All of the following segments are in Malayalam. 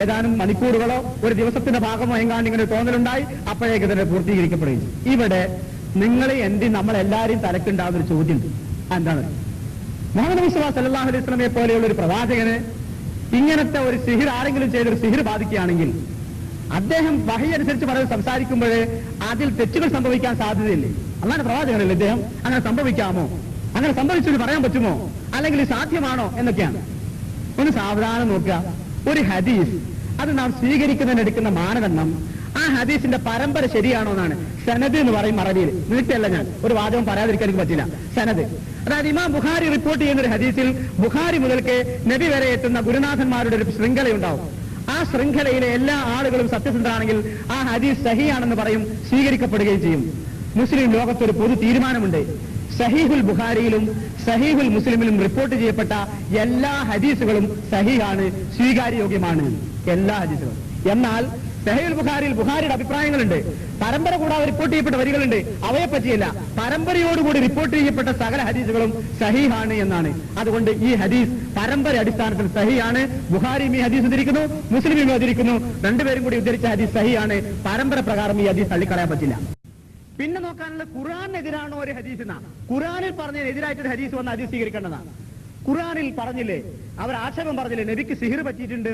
ഏതാനും മണിക്കൂറുകളോ ഒരു ദിവസത്തിന്റെ ഭാഗമോ എങ്ങാണ്ട് ഇങ്ങനെ തോന്നലുണ്ടായി, അപ്പോഴേക്ക് തന്നെ പൂർത്തീകരിക്കപ്പെടുകയും. ഇവിടെ നിങ്ങൾ നമ്മളെല്ലാവരും തലക്കുണ്ടാകുന്ന ഒരു ചോദ്യം എന്താണ്? മുഹമ്മദ് മുസ്തഫ സല്ലല്ലാഹു അലൈഹി വസല്ലമയെ പോലെയുള്ള ഒരു പ്രവാചകന് ഇങ്ങനത്തെ ഒരു സിഹിർ ആരെങ്കിലും ചെയ്തൊരു സിഹിർ ബാധിക്കുകയാണെങ്കിൽ അദ്ദേഹം വഹി അനുസരിച്ച് പറയുന്നത് സംസാരിക്കുമ്പോൾ അതിൽ തെറ്റുകൾ സംഭവിക്കാൻ സാധ്യതയില്ലേ? അങ്ങനെ പ്രവാചകനല്ലേ അദ്ദേഹം? അങ്ങനെ സംഭവിക്കാമോ? അങ്ങനെ സംഭവിച്ചെന്ന് പറയാൻ പറ്റുമോ? അല്ലെങ്കിൽ സാധ്യമാണോ എന്നൊക്കെയാണ്. ഒന്ന് സാവധാനം നോക്കുക. ഒരു ഹദീസ് അത് നാം സ്വീകരിക്കുന്നതിനെടുക്കുന്ന മാനദണ്ഡം ആ ഹദീസിന്റെ പരമ്പര ശരിയാണോ എന്നാണ്. സനദ് എന്ന് പറയും അറബിയിൽ. നീട്ടിയല്ല, ഞാൻ ഒരു വാദവും പറയാതിരിക്കാൻ എനിക്ക് പറ്റില്ല. സനദ്, അതായത് ഇമാം ബുഖാരി റിപ്പോർട്ട് ചെയ്യുന്ന ഒരു ഹദീസിൽ ബുഖാരി മുതൽക്ക് നബി വരെ എത്തുന്ന ഗുരുനാഥന്മാരുടെ ഒരു ശൃംഖലയുണ്ടാവും. ആ ശൃംഖലയിലെ എല്ലാ ആളുകളും സത്യസന്ധരാണെങ്കിൽ ആ ഹദീസ് സഹിയാണെന്ന് പറയും, സ്വീകരിക്കപ്പെടുകയും ചെയ്യും. മുസ്ലിം ലോകത്തൊരു പൊതു തീരുമാനമുണ്ട്. സഹീഹുൽ ബുഖാരിയിലും സഹീഹുൽ മുസ്ലിമിലും റിപ്പോർട്ട് ചെയ്യപ്പെട്ട എല്ലാ ഹദീസുകളും സഹീഹാണ്, സ്വീകാര്യോഗ്യമാണ്, എല്ലാ ഹദീസുകളും. എന്നാൽ സഹീഹുൽ ബുഖാരിയിൽ ബുഖാരിയുടെ അഭിപ്രായങ്ങളുണ്ട്. പരമ്പര കൂടാതെ റിപ്പോർട്ട് ചെയ്യപ്പെട്ട വരികളുണ്ട്, അവയെ പറ്റിയല്ല. പരമ്പരയോടുകൂടി റിപ്പോർട്ട് ചെയ്യപ്പെട്ട സകല ഹദീസുകളും സഹീഹാണ് എന്നാണ്. അതുകൊണ്ട് ഈ ഹദീസ് പരമ്പര അടിസ്ഥാനത്തിൽ സഹീഹാണ്. ബുഖാരിയും ഈ ഹദീസ് ഉദ്ധരിക്കുന്നു, മുസ്ലിമും ഉദ്ധരിക്കുന്നു. രണ്ടുപേരും കൂടി ഉദ്ധരിച്ച ഹദീസ് സഹീഹാണ്. പരമ്പര പ്രകാരം ഈ ഹദീസ് തള്ളിക്കളയാൻ പറ്റില്ല. പിന്നെ നോക്കാനുള്ള ഖുർആനെതിരാണോ ഒരു ഹദീസ് എന്നാ. ഖുർആനിൽ പറഞ്ഞതിനെതിരായിട്ടൊരു ഹദീസ് വന്ന ഹദീസ് സ്വീകരിക്കേണ്ടതാണ്. ഖുർആനിൽ പറഞ്ഞില്ലേ, അവർ ആക്ഷേപം പറഞ്ഞില്ലേ നബിക്ക് സിഹിർ പറ്റിയിട്ടുണ്ട്.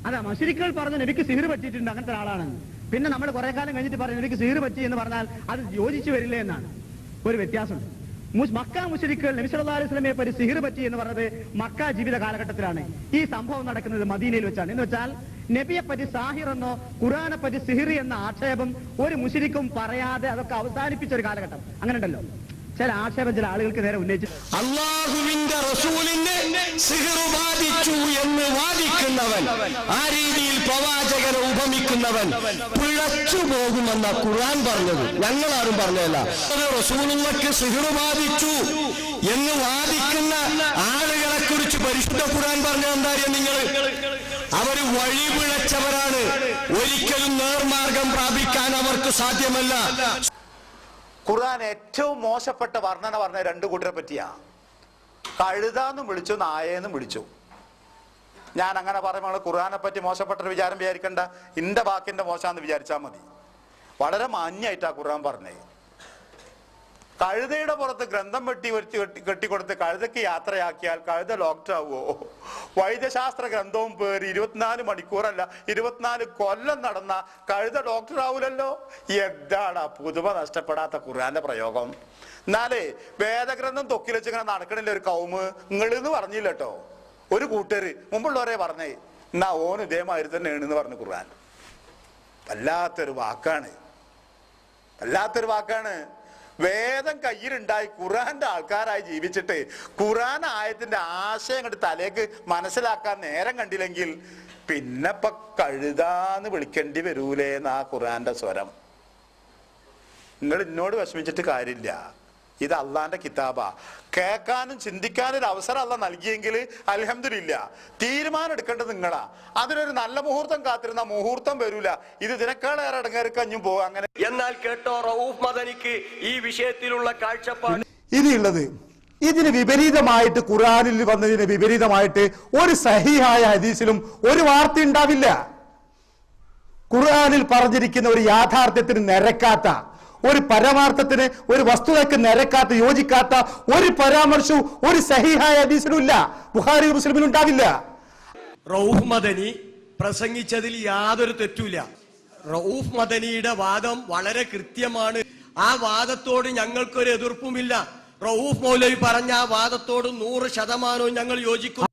അതാ മുശ്രിക്കുകൾ പറഞ്ഞു നബിക്ക് സിഹിർ പറ്റിയിട്ടുണ്ട്, അങ്ങനത്തെ ഒരാളാണ്. പിന്നെ നമ്മൾ കുറെ കാലം കഴിഞ്ഞിട്ട് പറഞ്ഞു നബിക്ക് സിഹിർ പറ്റി എന്ന് പറഞ്ഞാൽ അത് യോജിച്ചു വരില്ലേ എന്നാണ്. ഒരു വ്യത്യാസമുണ്ട്. മക്ക മുശ്രിക്കുകൾ നബി സല്ലല്ലാഹു അലൈഹി വസല്ലമയെ പറ്റി സിഹിർ പറ്റി എന്ന് പറഞ്ഞത് മക്ക ജീവിത കാലഘട്ടത്തിലാണ്. ഈ സംഭവം നടക്കുന്നത് മദീനയിൽ വെച്ചാണ്. എന്ന് വെച്ചാൽ നബിയെ പറ്റി സാഹിർ എന്നോ ഖുർആനെ പറ്റി സിഹിർ എന്ന ആക്ഷേപം ഒരു മുശ്രിക്കും പറയാതെ അതൊക്കെ അവസാനിപ്പിച്ച ഒരു കാലഘട്ടം. അങ്ങനെ ഉണ്ടല്ലോ ചില ആക്ഷേപം ചില ആളുകൾക്ക് നേരെ ഉന്നയിച്ചു. അല്ലാഹുവിന്റെ റസൂലിനെ സിഹിർ ബാധിച്ചു എന്ന് വാദിക്കുന്നവൻ, ആ രീതിയിൽ പ്രവാചകനെ ഉപമിക്കുന്നവൻ പിഴച്ചു പോകുമെന്ന ഖുർആൻ പറഞ്ഞത്. ഞങ്ങളാരും പറഞ്ഞതല്ല. റസൂലുള്ളാഹിക്ക് സിഹിർ ബാധിച്ചു എന്ന് വാദിക്കുന്ന ആളുകളെ കുറിച്ച് പരിശുദ്ധ ഖുർആൻ പറഞ്ഞ എന്താ നിങ്ങൾ? അവര് വഴിപിഴച്ചവരാണ്. ഒരിക്കലും നേർമാർഗം പ്രാപിക്കാൻ അവർക്ക് സാധ്യമല്ല. ഖുർആൻ ഏറ്റവും മോശപ്പെട്ട വർണ്ണന പറഞ്ഞ രണ്ടു കൂട്ടരെ പറ്റിയാ. കഴുതാന്നും വിളിച്ചു, നായേന്നും വിളിച്ചു. ഞാൻ അങ്ങനെ പറയുമ്പോൾ ഖുർആനെ പറ്റി മോശപ്പെട്ടൊരു വിചാരം വിചാരിക്കണ്ട. ഇന്റെ വാക്കിന്റെ മോശാന്ന് വിചാരിച്ചാൽ മതി. വളരെ മാന്യായിട്ടാ ഖുർആൻ പറഞ്ഞേ. കഴുതയുടെ പുറത്ത് ഗ്രന്ഥം കെട്ടിക്കൊടുത്ത് കഴുതയ്ക്ക് യാത്രയാക്കിയാൽ കഴുത ഡോക്ടർ ആവുമോ? വൈദ്യശാസ്ത്ര ഗ്രന്ഥവും പേര് 24 മണിക്കൂറല്ല 24 കൊല്ലം നടന്ന കഴുത ഡോക്ടർ ആവൂലല്ലോ. എന്താണ് പുതുമ നഷ്ടപ്പെടാത്ത ഖുർആന്റെ പ്രയോഗം? എന്നാലേ വേദഗ്രന്ഥം തൊക്കിൽ വെച്ചിങ്ങനെ നടക്കണില്ല ഒരു കൗമ്. നിങ്ങളെന്ന് പറഞ്ഞില്ല കേട്ടോ, ഒരു കൂട്ടര് മുമ്പുള്ളവരെ പറഞ്ഞേ. എന്നാ ഓന് ഇതേമാതിരി തന്നെയാണ് എന്ന് പറഞ്ഞു ഖുർആൻ. വല്ലാത്തൊരു വാക്കാണ്, വല്ലാത്തൊരു വാക്കാണ്. വേദം കയ്യിലുണ്ടായി ഖുർആന്റെ ആൾക്കാരായി ജീവിച്ചിട്ട് ഖുർആൻ ആയത്തിന്റെ ആശയം കണ്ട് തലേക്ക് മനസ്സിലാക്കാൻ നേരം കണ്ടില്ലെങ്കിൽ പിന്നെ ഇപ്പൊ കഴുതാന്ന് വിളിക്കേണ്ടി വരൂലേന്നാ ഖുർആന്റെ സ്വരം. നിങ്ങൾ എന്നോട് വിഷമിച്ചിട്ട് കാര്യമില്ല. ഇത് അള്ളാന്റെ കിതാബാ. കേൾക്കാനും ചിന്തിക്കാനും ഒരു അവസരം അല്ല നൽകിയെങ്കിൽ അൽഹംദുലില്ലാ. തീരുമാനം എടുക്കേണ്ടത് നിങ്ങളാ. അതിനൊരു നല്ല മുഹൂർത്തം കാത്തിരുന്ന മുഹൂർത്തം വരൂല. ഇത് ഇതിനേക്കാളേറെ ഇടങ്ങേറിക്കഞ്ഞും പോവാ. അങ്ങനെ എന്നാൽ കേട്ടോ, റഊഫ് മദനിക്ക് ഈ വിഷയത്തിലുള്ള കാഴ്ചപ്പാട് ഇനിയുള്ളത് ഇതിന് വിപരീതമായിട്ട് ഖുർആനിൽ വന്നതിന് വിപരീതമായിട്ട് ഒരു സഹീഹായ ഹദീസിലും ഒരു വാർത്ത ഉണ്ടാവില്ല. ഖുർആനിൽ പറഞ്ഞിരിക്കുന്ന ഒരു യാഥാർത്ഥ്യത്തിന് നിരക്കാത്ത, ഒരു പരമാർത്ഥത്തിന്, ഒരു വസ്തുതയ്ക്ക് നിരക്കാത്ത, യോജിക്കാത്ത ഒരു പരാമർശവും ഒരു സഹീഹായ ഹദീസിലുമില്ല, ബുഖാരി മുസ്ലിമിലും ഉണ്ടാവില്ല. റഊഫ് മദനി പ്രസംഗിച്ചതിൽ യാതൊരു തെറ്റുമില്ല. റഊഫ് മദനിയുടെ വാദം വളരെ കൃത്യമാണ്. ആ വാദത്തോട് ഞങ്ങൾക്കൊരു എതിർപ്പുമില്ല. റഊഫ് മൗലവി പറഞ്ഞ ആ വാദത്തോട് 100% ഞങ്ങൾ യോജിക്കും.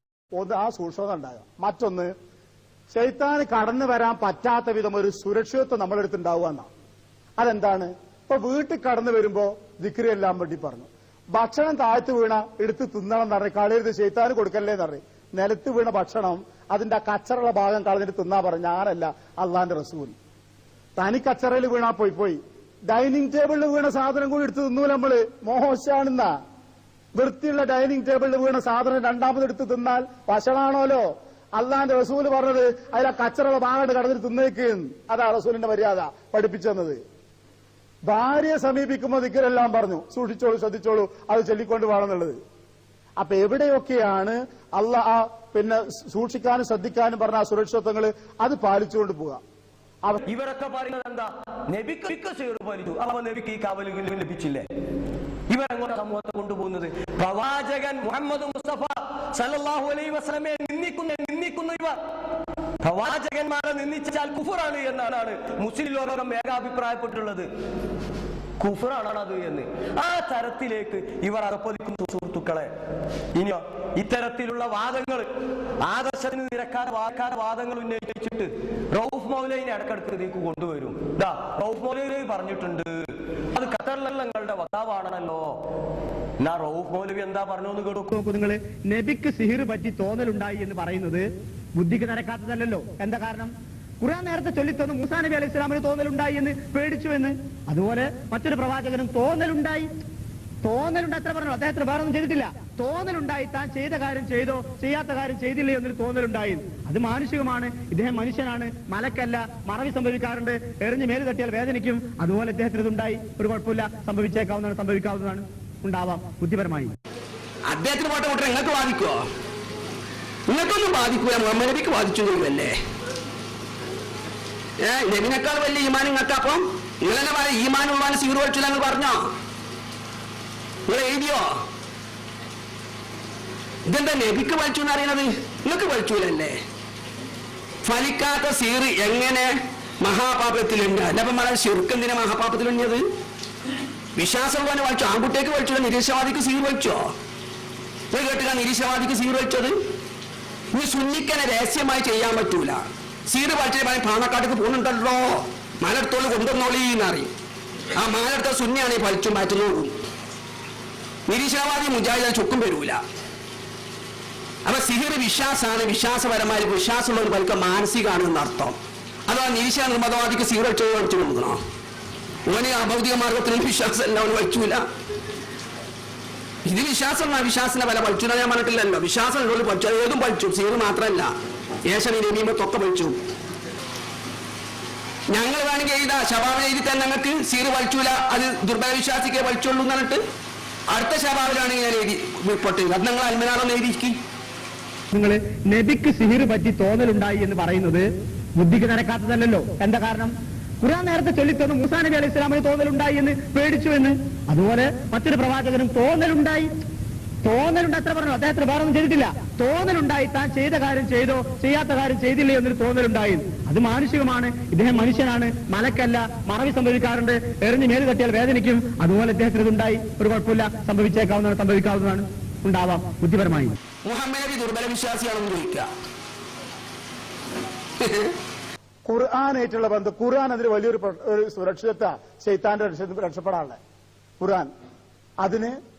ആ സൂക്ഷ്മത ഉണ്ടാകുക. മറ്റൊന്ന്, ശൈത്താന് കടന്നു വരാൻ പറ്റാത്ത വിധം ഒരു സുരക്ഷിതത്വം നമ്മളെടുത്ത് ഉണ്ടാവുക എന്നാണ്. അതെന്താണ്? ഇപ്പൊ വീട്ടിൽ കടന്നു വരുമ്പോ ദിക്രി എല്ലാം വേണ്ടി പറഞ്ഞു. ഭക്ഷണം താഴ്ത്തു വീണ എടുത്ത് തിന്നണം എന്ന് പറഞ്ഞ് കളയരുത്, ശൈത്താന് കൊടുക്കല്ലേ എന്ന് പറയും. നിലത്ത് വീണ ഭക്ഷണം അതിന്റെ കച്ചറുള്ള ഭാഗം കളഞ്ഞിട്ട് തിന്നാ പറഞ്ഞു. ഞാനല്ല, അള്ളാന്റെ റസൂൽ. തനി കച്ചറയിൽ വീണാ പോയി. ഡൈനിങ് ടേബിളിൽ വീണ സാധനം കൂടി എടുത്ത് തിന്നൂല നമ്മള്, മോശാണെന്നാ. വൃത്തിയുള്ള ഡൈനിങ് ടേബിളിൽ വീണ സാധനം രണ്ടാമത് എടുത്ത് തിന്നാൽ വഷളാണോലോ. അള്ളാന്റെ റസൂല് പറഞ്ഞത് അതിലെ കച്ചറുള്ള ഭാഗം കടന്നിട്ട് തിന്നേക്ക്. അതാ റസൂലിന്റെ മര്യാദ പഠിപ്പിച്ചെന്നത്. ഭാര്യയെ സമീപിക്കുമ്പോൾ ദിക്റെല്ലാം പറഞ്ഞു, സൂക്ഷിച്ചോളൂ, ശ്രദ്ധിച്ചോളൂ, അത് ചൊല്ലിക്കൊണ്ട് വേണമെന്നുള്ളത്. അപ്പൊ എവിടെയൊക്കെയാണ് പിന്നെ സൂക്ഷിക്കാനും ശ്രദ്ധിക്കാനും പറഞ്ഞ ആ സുരക്ഷിതത്വങ്ങൾ അത് പാലിച്ചുകൊണ്ട് പോവുക. ഇവരൊക്കെ പറയുന്നത് എന്താ? നബിക്ക് സിഹർ പാലിച്ചു, അപ്പൊ നബിക്ക് ഈ കാവലുകൾ ലഭിച്ചില്ലേ? ഇവരെങ്ങോട്ട് സമൂഹത്തെ കൊണ്ടുപോകുന്നത്? പ്രവാചകൻ മുഹമ്മദ് മുസ്തഫ സല്ലല്ലാഹു അലൈഹി വസല്ലമയെ നിന്ദിക്കുന്ന ഇവർ പ്രവാചകന്മാരെ നിന്ദിച്ചാൽ കുഫറാണ് എന്നാണ് മുസ്ലിം ലോകം ഏകാഭിപ്രായപ്പെട്ടുള്ളത്. കുഫറാണ് അത് എന്ന്. ആ തരത്തിലേക്ക് ഇവർ അർപ്പതിക്കുന്നു സുഹൃത്തുക്കളെ. ഇനിയോ ഇത്തരത്തിലുള്ള വാദങ്ങൾ, ആദർശത്തിന് നിരക്കാത്ത വാദങ്ങൾ ഉന്നയിച്ചിട്ട് റൌഫ് മൗലവിനെ ഇടക്കിടക്ക് ഇതിലേക്ക് കൊണ്ടുവരും. റൌഫ് മൗലവി പറഞ്ഞിട്ടുണ്ട്, അത് ഖത്തറിലുള്ള വക്താവാണല്ലോ. എന്നാ റൌഫ് മൗലവി എന്താ പറഞ്ഞു എന്ന് കേട്ടു. നിങ്ങൾ നബിക്ക് സിഹിർ പറ്റി തോന്നലുണ്ടായി എന്ന് പറയുന്നത് ബുദ്ധിക്ക് നിരക്കാത്തതല്ലോ. എന്താ കാരണം? ഖുർആൻ നേരത്തെ ചൊല്ലിത്തന്നു മൂസാ നബി അലൈഹി സ്വലാമിന് തോന്നലുണ്ടായി എന്ന് പേടിച്ചു എന്ന്. അതുപോലെ മറ്റൊരു പ്രവാചകനും തോന്നലുണ്ടായി എത്ര പറഞ്ഞു? അദ്ദേഹത്തിന് വേറെ ഒന്നും ചെയ്തിട്ടില്ല. തോന്നലുണ്ടായി, താൻ ചെയ്ത കാര്യം ചെയ്തോ ചെയ്യാത്ത കാര്യം ചെയ്തില്ലേ എന്നൊരു തോന്നലുണ്ടായി. അത് മാനുഷികമാണ്. ഇദ്ദേഹം മനുഷ്യനാണ്, മലക്കല്ല. മറവി സംഭവിക്കാറുണ്ട്, എറിഞ്ഞ് മേല് തട്ടിയാൽ വേദനിക്കും. അതുപോലെ ഇദ്ദേഹത്തിന് ഇതുണ്ടായി, ഒരു കുഴപ്പമില്ല, സംഭവിക്കാവുന്നതാണ്, ഉണ്ടാവാം ബുദ്ധിപരമായി. അദ്ദേഹത്തിന് പോട്ടെ കൂട്ടർ നിങ്ങൾക്ക് ബാധിക്കുവോ? നിങ്ങൾക്കൊന്നും ബാധിക്കൂല. മുഹമ്മദ് നബിക്ക് ബാധിച്ചൊന്നുമില്ലല്ലേ? നബിനേക്കാൾ വലിയ ഈമാൻ നിങ്ങൾക്കപ്പം നിങ്ങളെന്നെ പറയാം. ഈമാനുള്ള സീർ വലിച്ചില്ല എന്ന് പറഞ്ഞോ? നിങ്ങൾ എഴുതിയോ? ഇതെന്താ നബിക്ക് വലിച്ചു എന്ന് അറിയണത്? നിങ്ങൾക്ക് വലിച്ചൂലല്ലേ? ഫലിക്കാത്ത സീർ എങ്ങനെ മഹാപാപത്തിലുണ്ട്? അല്ലപ്പം പറയാൻ ശിർക്ക് മഹാപാപത്തിലുണ്ടത്? വിശ്വാസമുള്ളവനെ വലിച്ചു. ആൺകുട്ടിയേക്ക് വലിച്ചോ? നിരീശ്വരവാദിക്ക് സീർ വലിച്ചോ? നിങ്ങൾ കേട്ടില്ല നിരീശ്വരവാദിക്ക് സീർ വലിച്ചത്? ഇനി സുന്നിക്കനെ രഹസ്യമായി ചെയ്യാൻ പറ്റൂല. സീറ് വലിച്ചിട്ട് പറയും പാണക്കാട്ടേക്ക് പോകുന്നുണ്ടല്ലോ, മാലെടുത്തോളൂ കൊണ്ടുവന്നോളി എന്നറിയും. ആ മാലെടുത്ത സുന്നിയാണ് ഈ പലിച്ചും മാറ്റുന്നോളൂ. നിരീശ്വരവാദി മുജാഹിദ് ചുക്കും വരൂല. അപ്പൊ സിഹിർ വിശ്വാസമാണ്. വിശ്വാസപരമായ വിശ്വാസമുള്ള പലിക്ക മാനസികമാണ് എന്നർത്ഥം. അഥവാ നിരീശ്വര നിർമ്മതവാദിക്ക് സീർ വലിച്ചു കൊടുക്കണോ? ഓന് അഭൗതിക മാർഗത്തിനും വിശ്വാസമല്ല, അവന് വലിച്ചൂല. ഇത് വിശ്വാസമാണ്. വിശ്വാസത്തിന്റെ പല വലിച്ചു ഞാൻ പറഞ്ഞിട്ടില്ലല്ലോ. വിശ്വാസം ഉള്ളവർ പഠിച്ചു, ഏതും പഠിച്ചു. സീർ മാത്രമല്ല, ഏശനി രമീമത്തൊക്കെ പഠിച്ചു. ഞങ്ങൾ വേണമെങ്കിൽ എഴുതാ ശബാബിൽ എഴുതി തന്നെ ഞങ്ങൾക്ക് സീർ വലിച്ചൂല, അത് ദുർബല വിശ്വാസിക്കേ വലിച്ചുള്ളൂ എന്ന് പറഞ്ഞിട്ട് അടുത്ത ശബാബിലാണെങ്കിൽ ഞാൻ എഴുതി റിപ്പോർട്ട് ചെയ്തു. അത് നിങ്ങൾ അൽമനാറൊന്ന് എഴുതിയിരിക്കും. നിങ്ങൾ നബിക്ക് സിഹിർ പറ്റി തോന്നലുണ്ടായി എന്ന് പറയുന്നത് ബുദ്ധിക്ക് നിരക്കാത്തതല്ലോ. എന്താ കാരണം? ഖുർആൻ നേരത്തെ ചൊല്ലിത്തന്നു മൂസാ നബി അലൈഹി സ്വലാമിന് തോന്നലുണ്ടായി എന്ന് പേടിച്ചു എന്ന്. അതുപോലെ മറ്റൊരു പ്രവാചകനും തോന്നലുണ്ടായി എത്ര പറഞ്ഞു? അദ്ദേഹത്തിന് വേറെ ഒന്നും ചെയ്തിട്ടില്ല. തോന്നലുണ്ടായി, താൻ ചെയ്ത കാര്യം ചെയ്തോ ചെയ്യാത്ത കാര്യം ചെയ്തില്ലേ എന്നൊരു തോന്നലുണ്ടായി. അത് മാനുഷികമാണ്. ഇദ്ദേഹം മനുഷ്യനാണ്, മലക്കല്ല. മറവി സംഭവിക്കാറുണ്ട്, എറിഞ്ഞ് മേല് തട്ടിയാൽ വേദനിക്കും. അതുപോലെ ഇദ്ദേഹത്തിന് ഇതുണ്ടായി, ഒരു കുഴപ്പമില്ല, സംഭവിക്കാവുന്നതാണ്, ഉണ്ടാവാം ബുദ്ധിപരമായി. മുഹമ്മദ് നബി ദുർബല വിശ്വാസിയാണെന്ന് ചോദിക്കുക. ഖുർആനായിട്ടുള്ള ബന്ധം, ഖുർആൻ അതിന് വലിയൊരു സുരക്ഷിതത്വ ശൈത്താന്റെ രക്ഷപ്പെടാനുള്ളത് ഖുർആൻ. അതിന്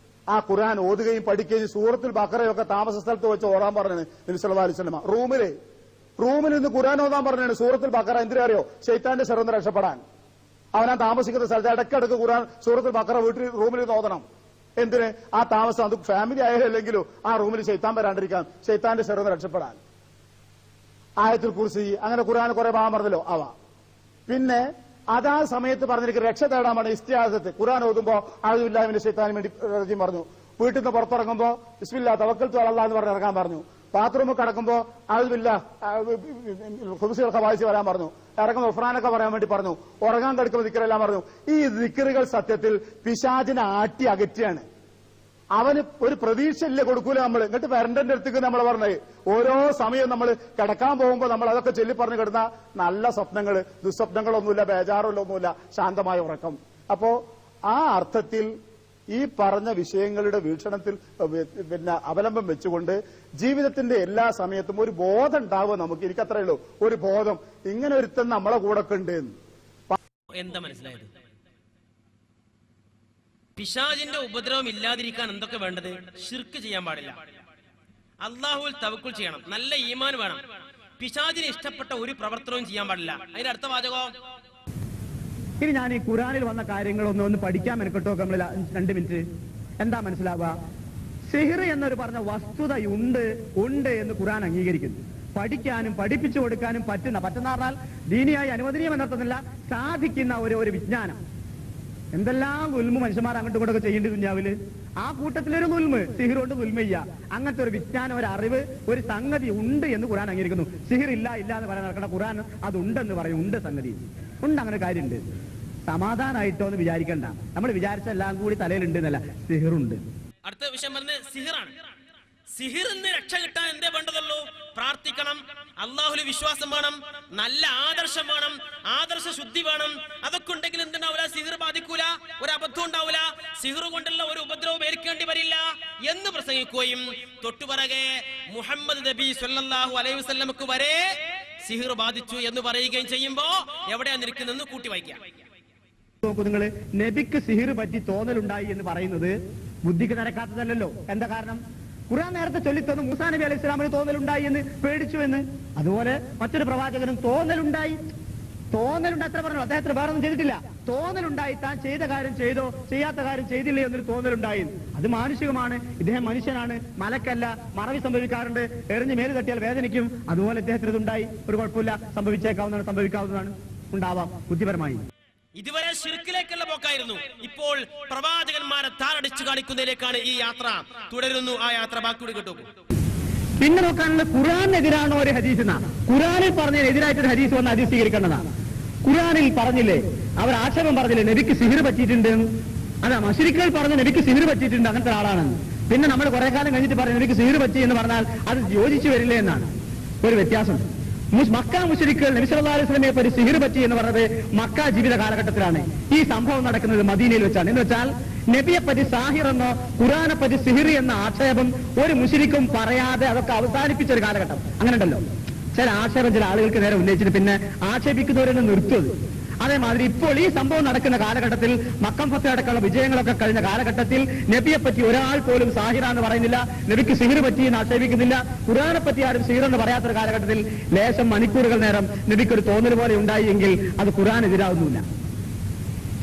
ആ ഖുർആൻ ഓതുകയും പഠിക്കുകയും സൂറത്തുൽ ബഖറയൊക്കെ താമസ സ്ഥലത്ത് വെച്ച് ഓടാൻ പറഞ്ഞാണ് നബി സല്ലല്ലാഹു അലൈഹി വസല്ലം. റൂമിൽ നിന്ന് ഖുർആൻ ഓതാൻ പറഞ്ഞാണ് സൂറത്തുൽ ബഖറ. എന്തിനാ അറിയോ? ശൈത്താന്റെ ശരന്ന് രക്ഷപ്പെടാൻ. അവനാ താമസിക്കുന്ന സ്ഥലത്ത് ഇടയ്ക്കിടക്ക് ഖുർആൻ സൂറത്തുൽ ബഖറ റൂമിൽ നിന്ന് ഓതണം. എന്തിന്? ആ താമസം അത് ഫാമിലി ആയാലെങ്കിലും ആ റൂമിൽ ശൈത്താൻ വരാണ്ടിരിക്കാൻ, ശൈത്താന്റെ ശരന്ന് രക്ഷപ്പെടാൻ. ആയത്തുൽ കുർസി, അങ്ങനെ ഖുർആൻ കുറെ ഭാഗം പറഞ്ഞല്ലോ അവ. പിന്നെ അതാ സമയത്ത് പറഞ്ഞിരിക്കുന്ന രക്ഷ തേടാൻ വേണ്ടി ഇസ്തിആസത്ത് ഖുർആൻ ഓതുമ്പോ അഊദു ബില്ലാഹി മിനശ് ശൈത്താനിർ റജീം പറഞ്ഞു. വീട്ടിൽ നിന്ന് പുറത്തിറങ്ങുമ്പോ ബിസ്മില്ലാ തവക്കൽതു അലല്ലാഹ് എന്ന് പറഞ്ഞ് ഇറങ്ങാൻ പറഞ്ഞു. ബാത്റൂമിൽ കിടക്കുമ്പോ അഊദു ബില്ലാഹ് ഖുബൂസിൽ ഖവായിസ് വരാൻ പറഞ്ഞു. ഇറങ്ങുമ്പോൾ ഉഫ്രാനൊക്കെ പറയാൻ വേണ്ടി പറഞ്ഞു. ഉറങ്ങാൻ കിടക്കുമ്പോൾ ദിക്റെല്ലാം പറഞ്ഞു. ഈ ദിക്റുകൾ സത്യത്തിൽ പിശാചിനെ ആട്ടി അകറ്റിയാണ്. അവന് ഒരു പ്രതീക്ഷയില്ല കൊടുക്കൂല നമ്മൾ. എന്നിട്ട് വരണ്ടന്റെ അടുത്തേക്ക് നമ്മൾ പറഞ്ഞത് ഓരോ സമയവും നമ്മൾ കിടക്കാൻ പോകുമ്പോൾ നമ്മൾ അതൊക്കെ ചൊല്ലി പറഞ്ഞു കിടന്ന നല്ല സ്വപ്നങ്ങള്, ദുസ്വപ്നങ്ങളൊന്നുമില്ല, ബേജാറുള്ളൊന്നുമില്ല, ശാന്തമായ ഉറക്കം. അപ്പോ ആ അർത്ഥത്തിൽ ഈ പറഞ്ഞ വിഷയങ്ങളുടെ വീക്ഷണത്തിൽ പിന്നെ അവലംബം വെച്ചുകൊണ്ട് ജീവിതത്തിന്റെ എല്ലാ സമയത്തും ഒരു ബോധം ഉണ്ടാവുക നമുക്ക്. എനിക്കത്രേ ഉള്ളൂ, ഒരു ബോധം ഇങ്ങനെ ഒരുത്തൻ നമ്മളെ കൂടെ ഒക്കെ ഉണ്ട് എന്ന്. എന്താ മനസ്സിലായത്? പിശാചിന്റെ ഉപദ്രവം ഇല്ലാതിരിക്കാൻ എന്തൊക്കെ വേണ്ടത്? ശിർക്ക് ചെയ്യാൻ പാടില്ല, അള്ളാഹുവിൽ തവക്കുൽ ചെയ്യണം, നല്ല ഈമാൻ വേണം, പിശാചിന് ഇഷ്ടപ്പെട്ട ഒരു പ്രവർത്തനവും ചെയ്യാൻ പാടില്ല. അതിന്റെ അടുത്ത വാചകം ഇനി ഞാൻ ഈ ഖുർആനിൽ വന്ന കാര്യങ്ങൾ ഒന്ന് പഠിക്കാൻ മെനക്കെട്ടോ നമ്മൾ 2 മിനിറ്റ്. എന്താ മനസ്സിലാവുക? സിഹിർ എന്നൊരു പറഞ്ഞ വസ്തുതയുണ്ട് എന്ന് ഖുർആൻ അംഗീകരിക്കുന്നു. പഠിക്കാനും പഠിപ്പിച്ചു കൊടുക്കാനും പറ്റുന്ന പറഞ്ഞാൽ ദീനിയായി അനുവദനീയം എന്നർത്ഥമില്ല, സാധിക്കുന്ന ഒരു വിജ്ഞാനം. എന്തെല്ലാം ഉൽമു മനുഷ്യന്മാർ അങ്ങോട്ടും ഇങ്ങോട്ടൊക്കെ ചെയ്യേണ്ടി ദുനിയാവില്. ആ കൂട്ടത്തിലൊരു ദുൽമ്, സിഹിർ കൊണ്ട് ദുൽമ ചെയ്യുക, അങ്ങനത്തെ ഒരു വിജ്ഞാനം, ഒരു അറിവ്, ഒരു സംഗതി ഉണ്ട് എന്ന് ഖുർആൻ അംഗീകരിക്കുന്നു. സിഹിർ ഇല്ല എന്ന് പറയാൻ നടക്കണ ഖുർആൻ അതുണ്ടെന്ന് പറയും. ഉണ്ട്, സംഗതി ഉണ്ട്, അങ്ങനെ കാര്യമുണ്ട്. സമാധാനമായിട്ടോ എന്ന് വിചാരിക്കണ്ട. നമ്മൾ വിചാരിച്ച എല്ലാം കൂടി തലയിലുണ്ട് എന്നല്ല, സിഹിറുണ്ട്. അടുത്ത വിഷയം പറഞ്ഞത് സിഹിറാണ്. സിഹിറിന്ന് രക്ഷ കിട്ടാൻ എന്തേ വേണ്ടതുള്ളൂ? പ്രാർത്ഥിക്കണം, അള്ളാഹുല് വിശ്വാസം വേണം, നല്ല ആദർശം വേണം, ആദർശ ശുദ്ധി വേണം. അതൊക്കെ ഉണ്ടെങ്കിൽ എന്തുണ്ടാവില്ല, സിഹിർ ബാധിക്കൂല, ഒരു അബദ്ധം ഉണ്ടാവില്ല, സിഹിർ കൊണ്ടുള്ള ഒരു ഉപദ്രവം ഏൽക്കേണ്ടി വരില്ല എന്ന് പ്രസംഗിക്കുകയും തൊട്ടുപറകെ മുഹമ്മദ് നബി സല്ലല്ലാഹു അലൈഹി വസല്ലമക്ക് വരെ സിഹിർ ബാധിച്ചു എന്ന് പറയുകയും ചെയ്യുമ്പോ എവിടെയാണ് നിൽക്കുന്നതെന്ന് കൂട്ടി വായിക്കാം. നോക്കൂ നിങ്ങൾ, നബിക്ക് സിഹിർ പറ്റി തോന്നലുണ്ടായി എന്ന് പറയുന്നത് ബുദ്ധിക്ക് നിരക്കാത്തതല്ലോ. എന്താ കാരണം? ഖുർആൻ നേരത്തെ ചൊല്ലിത്തന്നു മൂസാ നബി അലൈഹി സ്വലാമിന് തോന്നലുണ്ടായി എന്ന്, പേടിച്ചു എന്ന്. അതുപോലെ മറ്റൊരു പ്രവാചകനും തോന്നലുണ്ടായി എത്ര പറഞ്ഞു, അദ്ദേഹത്തിന് വേറെ ഒന്നും ചെയ്തിട്ടില്ല. തോന്നലുണ്ടായി, താൻ ചെയ്ത കാര്യം ചെയ്തോ ചെയ്യാത്ത കാര്യം ചെയ്തില്ലേ എന്നൊരു തോന്നലുണ്ടായി. അത് മാനുഷികമാണ്. ഇദ്ദേഹം മനുഷ്യനാണ്, മലക്കല്ല, മറവി സംഭവിക്കാറുണ്ട്, എറിഞ്ഞ് മേല് തട്ടിയാൽ വേദനിക്കും. അതുപോലെ ഇദ്ദേഹത്തിന് ഇതുണ്ടായി, ഒരു കുഴപ്പമില്ല, സംഭവിച്ചേക്കാവുന്നതാണ്, സംഭവിക്കാവുന്നതാണ്, ഉണ്ടാവാം ബുദ്ധിപരമായി. ഇതുവരെ ശിർക്കിലേക്കുള്ള പോക്കായിരുന്നു. ഇപ്പോൾ പ്രവാചകന്മാരെ താറടിച്ചു കാണിക്കുന്നതിലേക്കാണ് ഈ യാത്ര. തുടരുന്നു ആ യാത്ര, ബാക്കിയോട് കേട്ടു. പിന്നെ നോക്കാനുള്ള ഖുർആനെതിരാണോ ഒരു ഹദീസ് എന്നാണ്. ഖുർആനിൽ പറഞ്ഞതിനെതിരായിട്ടൊരു ഹദീസ് വന്ന് ഹദീസ് സ്വീകരിക്കേണ്ടതാണ്. ഖുർആനിൽ പറഞ്ഞില്ലേ, അവർ ആക്ഷേപം പറഞ്ഞില്ലേ നബിക്ക് സിഹിർ പറ്റിയിട്ടുണ്ട്. അതാ മുശ്രിക്കുകൾ പറഞ്ഞ നബിക്ക് സിഹിർ പറ്റിയിട്ടുണ്ട്, അങ്ങനത്തെ ആളാണെന്ന്. പിന്നെ നമ്മൾ കുറെ കാലം കഴിഞ്ഞിട്ട് പറഞ്ഞു നബിക്ക് സിഹിർ പറ്റി എന്ന് പറഞ്ഞാൽ അത് യോജിച്ചു വരില്ലേ എന്നാണ്. ഒരു വ്യത്യാസം. മക്ക മുശ്രിക്കുകൾ നബി സല്ലല്ലാഹു അലൈഹി വസല്ലമയെ പറ്റി സിഹിർ പറ്റി എന്ന് പറഞ്ഞത് മക്ക ജീവിത കാലഘട്ടത്തിലാണ്. ഈ സംഭവം നടക്കുന്നത് മദീനയിൽ വെച്ചാണ്. എന്ന് വെച്ചാൽ നബിയെ പറ്റി സാഹിർ എന്നോ ഖുർആനെ പറ്റി സിഹിർ എന്ന ആക്ഷേപം ഒരു മുശ്രിക്കും പറയാതെ അതൊക്കെ അവസാനിപ്പിച്ച ഒരു കാലഘട്ടം. അങ്ങനെ ഉണ്ടല്ലോ, ചില ആക്ഷേപം ചില ആളുകൾക്ക് നേരെ ഉന്നയിച്ചിട്ട് പിന്നെ ആക്ഷേപിക്കുന്നവരെന്ന് നിർത്തുന്നത്. അതേമാതിരി ഇപ്പോൾ ഈ സംഭവം നടക്കുന്ന കാലഘട്ടത്തിൽ, മക്കം ഫത്ത് അടക്കമുള്ള വിജയങ്ങളൊക്കെ കഴിഞ്ഞ കാലഘട്ടത്തിൽ നബിയെ പറ്റി ഒരാൾ പോലും സാഹിറാന്ന് പറയുന്നില്ല, നബിക്ക് സിഹിർ പറ്റി എന്ന് ആക്ഷേപിക്കുന്നില്ല, ഖുർആനെ പറ്റി ആരും സിഹിർ എന്ന് പറയാത്തൊരു കാലഘട്ടത്തിൽ ലേശം മണിക്കൂറുകൾ നേരം നബിക്കൊരു തോന്നൽ പോലെ ഉണ്ടായി എങ്കിൽ അത് ഖുർആനെതിരാവുന്നില്ല.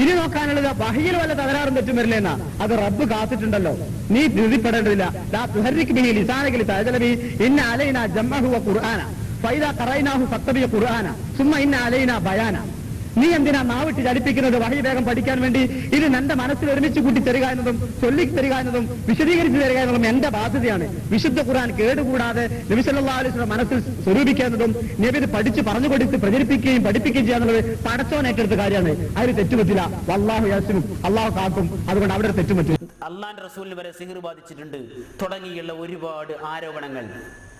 ഇനി നോക്കാനുള്ളത് വഹിയിൽ വല്ല തകരാറും തെറ്റും വരില്ലെന്നാ. അത് റബ്ബ് കാത്തിട്ടുണ്ടല്ലോ, നീ ധൃതിപ്പെടേണ്ടതില്ല. ലാ തുഹർരിക് ബിഹി ലിസാനക ലിതഅജല ബിഹി ഇന്ന അലൈനാ ജംഅഹു വ ഖുർആന ഫഇദാ ഖറഅനാഹു ഫത്തബി ഖുർആന സുമ്മ ഇന്ന അലൈനാ ബയാന. നീ എന്തിനാ നാവിട്ട് ചലിപ്പിക്കുന്നത് വഹി വേഗം പഠിക്കാൻ വേണ്ടി? ഇത് എന്റെ മനസ്സിൽ ഒരുമിച്ച് കൂട്ടി തരിക എന്നതും ചൊല്ലി തരിക എന്നതും വിശദീകരിച്ചു തരിക എന്നതും എന്റെ ബാധ്യതയാണ്. വിശുദ്ധ ഖുർആൻ കേടുകൂടാതെ നബി സല്ലല്ലാഹു അലൈഹി വസല്ലം മനസ്സിൽ സ്വരൂപിക്കുന്നതും നബി ഇത് പഠിച്ച് പറഞ്ഞു കൊടുത്ത് പ്രചരിപ്പിക്കുകയും പഠിപ്പിക്കുകയും ചെയ്യാന്നുള്ളത് പടച്ചോൻ ഏറ്റെടുത്ത കാര്യമാണ്. അതിന് തെറ്റുപറ്റില്ല. വല്ലാഹു യസ്മും, അള്ളാഹു കാക്കും. അതുകൊണ്ട് അവിടെ ഒരു തെറ്റും പറ്റില്ല. അള്ളാന്റെ റസൂലിന് വരെ സിഹിർ ബാധിച്ചിട്ടുണ്ട് തുടങ്ങിയുള്ള ഒരുപാട് ആരോപണങ്ങൾ,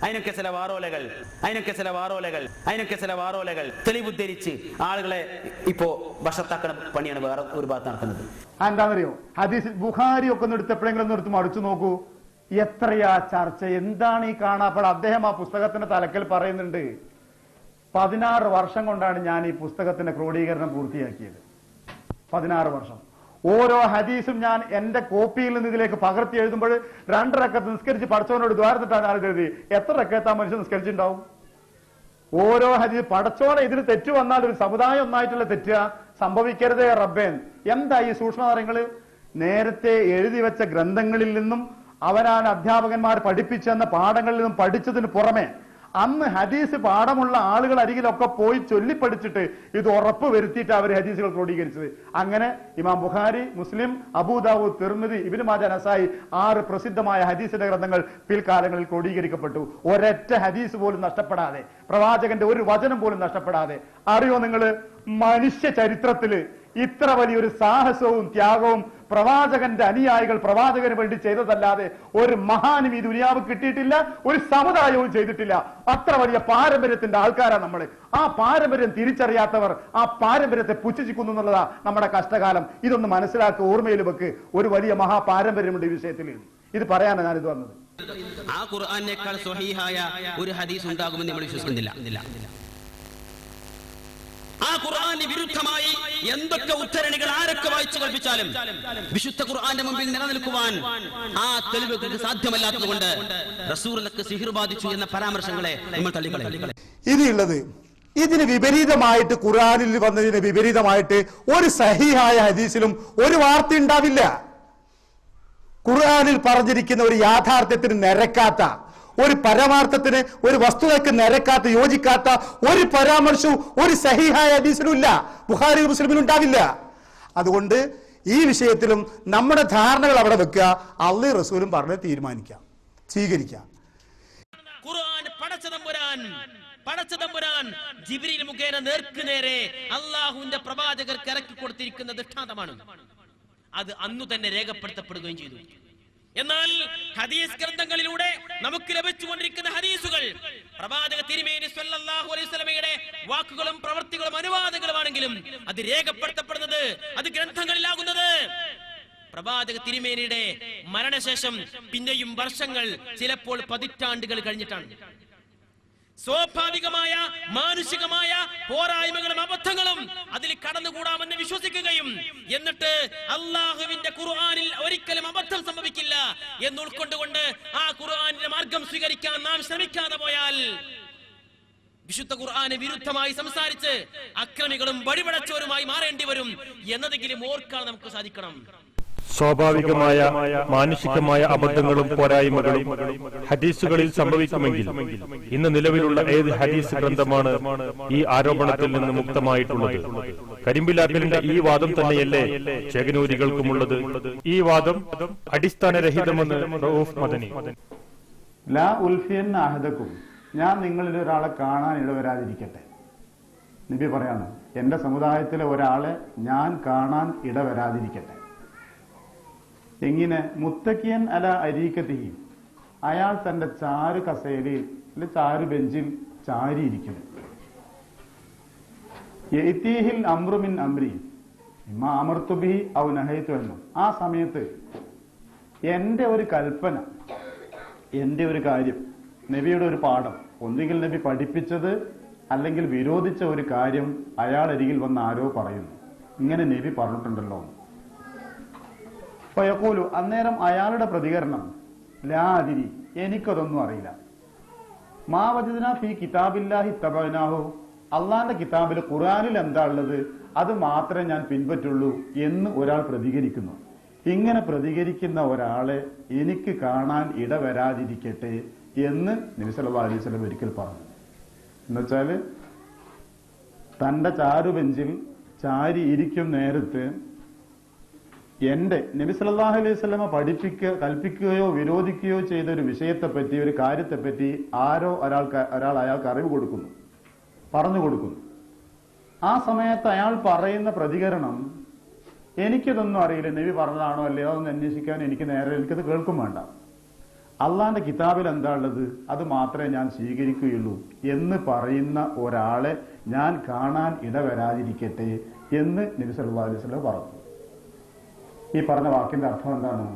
അതിനൊക്കെ ചില വാറോലകൾ തെളിവുദ്ധരിച്ച് ആളുകളെ ഇപ്പോ വശത്താക്കണ പണിയാണ് വേറെ ഒരു ഭാഗത്ത് നടക്കുന്നത്. എന്താണെന്നറിയോ, ഹദീസ് ബുഖാരി ഒക്കെ ഒന്ന് എടുത്തപ്പോഴെങ്കിലും ഒന്ന് എടുത്ത് മറിച്ചു നോക്കൂ, എത്രയാ ചർച്ച, എന്താണ് ഈ കാണാപ്പോൾ. അദ്ദേഹം ആ പുസ്തകത്തിന്റെ തലക്കൽ പറയുന്നുണ്ട്, 16 വർഷം കൊണ്ടാണ് ഞാൻ ഈ പുസ്തകത്തിന്റെ ക്രോഡീകരണം പൂർത്തിയാക്കിയത്. 16 വർഷം. ഓരോ ഹദീസും ഞാൻ എന്റെ കോപ്പിയിൽ നിന്ന് ഇതിലേക്ക് പകർത്തി എഴുതുമ്പോൾ 2 റക്കത്ത് നിസ്കരിച്ച് പഠിച്ചവനോട് ദ്വാരത്തിട്ടാണ് ആൾ എഴുതി. എത്ര റക്കത്ത് ആ മനുഷ്യൻ നിസ്കരിച്ചിട്ടുണ്ടാവും? ഓരോ ഹദീസ് പടച്ചോടെ ഇതിന് തെറ്റു വന്നാൽ ഒരു സമുദായം ഒന്നായിട്ടുള്ള തെറ്റുക സംഭവിക്കരുതേ റബ്ബേൻ. എന്താ ഈ സൂക്ഷ്മതരങ്ങള്? നേരത്തെ എഴുതി വെച്ച ഗ്രന്ഥങ്ങളിൽ നിന്നും അവനാണ് അധ്യാപകന്മാർ പഠിപ്പിച്ചെന്ന പാഠങ്ങളിൽ നിന്നും പഠിച്ചതിന് പുറമെ അന്ന് ഹദീസ് പാഠമുള്ള ആളുകൾ അരികിലൊക്കെ പോയി ചൊല്ലിപ്പഠിച്ചിട്ട് ഇത് ഉറപ്പ് വരുത്തിയിട്ട് അവർ ഹദീസുകൾ ക്രോഡീകരിച്ചത്. അങ്ങനെ ഇമാം ബുഖാരി, മുസ്ലിം, അബൂദാവൂദ്, തിർമിദി, ഇബ്നു മാജ, നസായി 6 പ്രസിദ്ധമായ ഹദീസിന്റെ ഗ്രന്ഥങ്ങൾ പിൽക്കാലങ്ങളിൽ ക്രോഡീകരിക്കപ്പെട്ടു. ഒരൊറ്റ ഹദീസ് പോലും നഷ്ടപ്പെടാതെ, പ്രവാചകന്റെ ഒരു വചനം പോലും നഷ്ടപ്പെടാതെ. അറിയോ നിങ്ങള്, മനുഷ്യ ചരിത്രത്തില് ഇത്ര വലിയൊരു സാഹസവും ത്യാഗവും പ്രവാചകന്റെ അനുയായികൾ പ്രവാചകന് വേണ്ടി ചെയ്തതല്ലാതെ ഒരു മഹാനും ഈ ദുനിയാവ് കിട്ടിയിട്ടില്ല, ഒരു സമുദായവും ചെയ്തിട്ടില്ല. അത്ര വലിയ പാരമ്പര്യത്തിന്റെ ആൾക്കാരാണ് നമ്മള്. ആ പാരമ്പര്യം തിരിച്ചറിയാത്തവർ ആ പാരമ്പര്യത്തെ പുച്ഛിക്കുന്നു എന്നുള്ളതാ നമ്മുടെ കഷ്ടകാലം. ഇതൊന്ന് മനസ്സിലാക്കുക, ഓർമ്മയിൽ വെക്ക്. ഒരു വലിയ മഹാപാരമ്പര്യമുണ്ട് ഈ വിഷയത്തിൽ. ഇത് പറയാനാണ് ഞാനിത് വന്നത്. ആ ഖുർആനേക്കാൾ സ്വഹീഹായ ഒരു ഹദീസ് ഉണ്ടാകുമെന്ന് നമ്മൾ വിശ്വസിക്കുന്നില്ല. ആ ഖുർആന് വിരുദ്ധമായി എന്തൊക്കെ ഉദ്ധരണികൾ ആരൊക്കെ വായിച്ചു കൽപ്പിച്ചാലും വിശുദ്ധ ഖുർആന്റെ മുമ്പിൽ നിലനിൽക്കുവാൻ ആ തെളിവുകൾക്ക് സാധ്യമല്ലാത്തത് കൊണ്ട് റസൂലിനക്ക് സിഹിർ ബാധിച്ചു എന്ന പരാമർശങ്ങളെ നമ്മൾ തള്ളിക്കളയും. ഇനിയുള്ളത്, ഇതിന് വിപരീതമായിട്ട് ഖുർആനിൽ വന്നതിന് വിപരീതമായിട്ട് ഒരു സഹീഹായ ഹദീസിലും ഒരു വാർത്ത ഉണ്ടാവില്ല. ഖുർആനിൽ പറഞ്ഞിരിക്കുന്ന ഒരു യാഥാർത്ഥ്യത്തിന് നിരക്കാത്ത, ഒരു പരമാർത്ഥത്തിന്, ഒരു വസ്തുതയ്ക്ക് നിരക്കാത്ത, യോജിക്കാത്ത ഒരു പരാമർശവും ഒരു സഹീഹായ ഹദീസിലും ഇല്ല, ബുഖാരി മുസ്ലിമിലും ഉണ്ടാവില്ല. അതുകൊണ്ട് ഈ വിഷയത്തിലും നമ്മുടെ ധാരണകൾ അവിടെ വെക്കുക, അള്ളാഹും റസൂലും പറഞ്ഞ് തീരുമാനിക്കാം, സ്വീകരിക്കാം. ഖുർആൻ പടച്ചതമ്പുരാൻ ജിബ്രീൽ മുഖേന നേർക്കുനേരെ അള്ളാഹുവിന്റെ പ്രവാചകർക്ക് ഇറക്കി കൊടുത്തിരിക്കുന്ന ദൃഷ്ടാന്തമാണ്. അത് അന്നു തന്നെ രേഖപ്പെടുത്തപ്പെടുകയും ചെയ്തു. എന്നാൽ ഹദീസ് ഗ്രന്ഥങ്ങളിലൂടെ നമുക്ക് ലഭിച്ചുകൊണ്ടിരിക്കുന്ന ഹദീസുകൾ പ്രവാചക തിരുമേനി സ്വല്ലല്ലാഹു അലൈഹി വസല്ലമയുടെ വാക്കുകളും പ്രവൃത്തികളും അനുവാദങ്ങളുമാണെങ്കിലും അത് രേഖപ്പെടുത്തപ്പെടുന്നത്, അത് ഗ്രന്ഥങ്ങളിലാകുന്നത് പ്രവാചക തിരുമേനിയുടെ മരണശേഷം പിന്നെയും വർഷങ്ങൾ, ചിലപ്പോൾ പതിറ്റാണ്ടുകൾ കഴിഞ്ഞിട്ടാണ്. സ്വാഭാവികമായ മാനുഷികമായ പോരായ്മകളും അബദ്ധങ്ങളും അതിൽ കടന്നുകൂടാമെന്ന് വിശ്വസിക്കുകയും എന്നിട്ട് അള്ളാഹുവിന്റെ ഖുർആനിൽ ഒരിക്കലും അബദ്ധം സംഭവിക്കില്ല എന്ന് ഉൾക്കൊണ്ടുകൊണ്ട് ആ ഖുർആനിന്റെ മാർഗം സ്വീകരിക്കാൻ നാം ശ്രമിക്കാതെ പോയാൽ വിശുദ്ധ ഖുർആന് വിരുദ്ധമായി സംസാരിച്ച് അക്രമികളും വഴിപടച്ചോരുമായി മാറേണ്ടി വരും എന്നതെങ്കിലും ഓർക്കാൻ നമുക്ക് സാധിക്കണം. സ്വാഭാവികമായ മാനുഷികമായ അബദ്ധങ്ങളും പോരായ്മകളും ഹദീസുകളിൽ സംഭവിക്കുമെങ്കിൽ ഇന്ന് നിലവിലുള്ള ഏത് ഹദീസ് ഗ്രന്ഥമാണ് ഈ ആരോപണത്തിൽ നിന്ന് മുക്തമായിട്ടുള്ളത്? കരിമ്പിലാക്കലിന്റെ ഈ വാദം തന്നെയല്ലേ ചേകനൂരികൾക്കുമുള്ളത്? ഈ വാദം അടിസ്ഥാനരഹിതമെന്ന് റഊഫ് മദനി. ലാ ഉൽഫിയന്ന അഹദക്കും, ഞാൻ നിങ്ങളിൽ ഒരാളെ കാണാൻ ഇടവരാതിരിക്കട്ടെ. നബി പറയാണ്, എന്റെ സമുദായത്തിലെ ഒരാളെ ഞാൻ കാണാൻ ഇടവരാതിരിക്കട്ടെ. എങ്ങനെ? മുത്തക്കിയൻ അല അരീക്കത്തിയും, അയാൾ തന്റെ ചാരു കസേലയിൽ അല്ലെ ചാരു ബെഞ്ചിൽ ചാരിയിരിക്കുന്നു. യഅ്തീഹിൽ അംറു മിൻ അംരി ഇമ്മാ അമർതു ബിഹി ഔ നഹൈതു അൻഹു, ആ സമയത്ത് എന്റെ ഒരു കൽപ്പന, എന്റെ ഒരു കാര്യം, നബിയുടെ ഒരു പാഠം, ഒന്നുകിൽ നബി പഠിപ്പിച്ചത് അല്ലെങ്കിൽ വിരോധിച്ച ഒരു കാര്യം അയാൾ അരികിൽ വന്ന് ആരോ പറയുന്നു, ഇങ്ങനെ നബി പറഞ്ഞിട്ടുണ്ടല്ലോ. ഫയഖൂലു, അന്നേരം അയാളുടെ പ്രതികരണം, ലാ അദിരി, എനിക്കതൊന്നും അറിയില്ല. മാ വജദ്നാ ഫീ കിതാബില്ലാഹി തബഅനാഹു, അള്ളാന്റെ കിതാബിൽ ഖുർആനിൽ എന്താ ഉള്ളത് അത് മാത്രമേ ഞാൻ പിൻപറ്റുള്ളൂ എന്ന് ഒരാൾ പ്രതികരിക്കുന്നു. ഇങ്ങനെ പ്രതികരിക്കുന്ന ഒരാളെ എനിക്ക് കാണാൻ ഇടവരാതിരിക്കട്ടെ എന്ന് നബി സല്ലല്ലാഹു അലൈഹി വസല്ലം ഒരിക്കൽ പറഞ്ഞു. എന്നുവെച്ചാല് തന്റെ ചാരുബെഞ്ചിൽ ചാരി ഇരിക്കും നേരത്ത് എന്റെ നബി സല്ലല്ലാഹു അലൈഹി വസല്ലമ കൽപ്പിക്കുകയോ വിരോധിക്കുകയോ ചെയ്ത ഒരു വിഷയത്തെപ്പറ്റി, ഒരു കാര്യത്തെപ്പറ്റി ആരോ ഒരാൾ അയാൾക്ക് അറിവ് കൊടുക്കുന്നു, പറഞ്ഞു കൊടുക്കുന്നു. ആ സമയത്ത് അയാൾ പറയുന്ന പ്രതികരണം, എനിക്കിതൊന്നും അറിയില്ല, നബി പറഞ്ഞതാണോ അല്ലയോ അതൊന്ന് അന്വേഷിക്കാൻ എനിക്കത് കേൾക്കും വേണ്ട, അള്ളാന്റെ കിതാബിൽ എന്താ ഉള്ളത് അത് മാത്രമേ ഞാൻ സ്വീകരിക്കുകയുള്ളൂ എന്ന് പറയുന്ന ഒരാളെ ഞാൻ കാണാൻ ഇടവരാതിരിക്കട്ടെ എന്ന് നബി സല്ലല്ലാഹു അലൈഹി വസല്ലം പറഞ്ഞു. ഈ പറഞ്ഞ വാക്കിന്റെ അർത്ഥം എന്താണ്?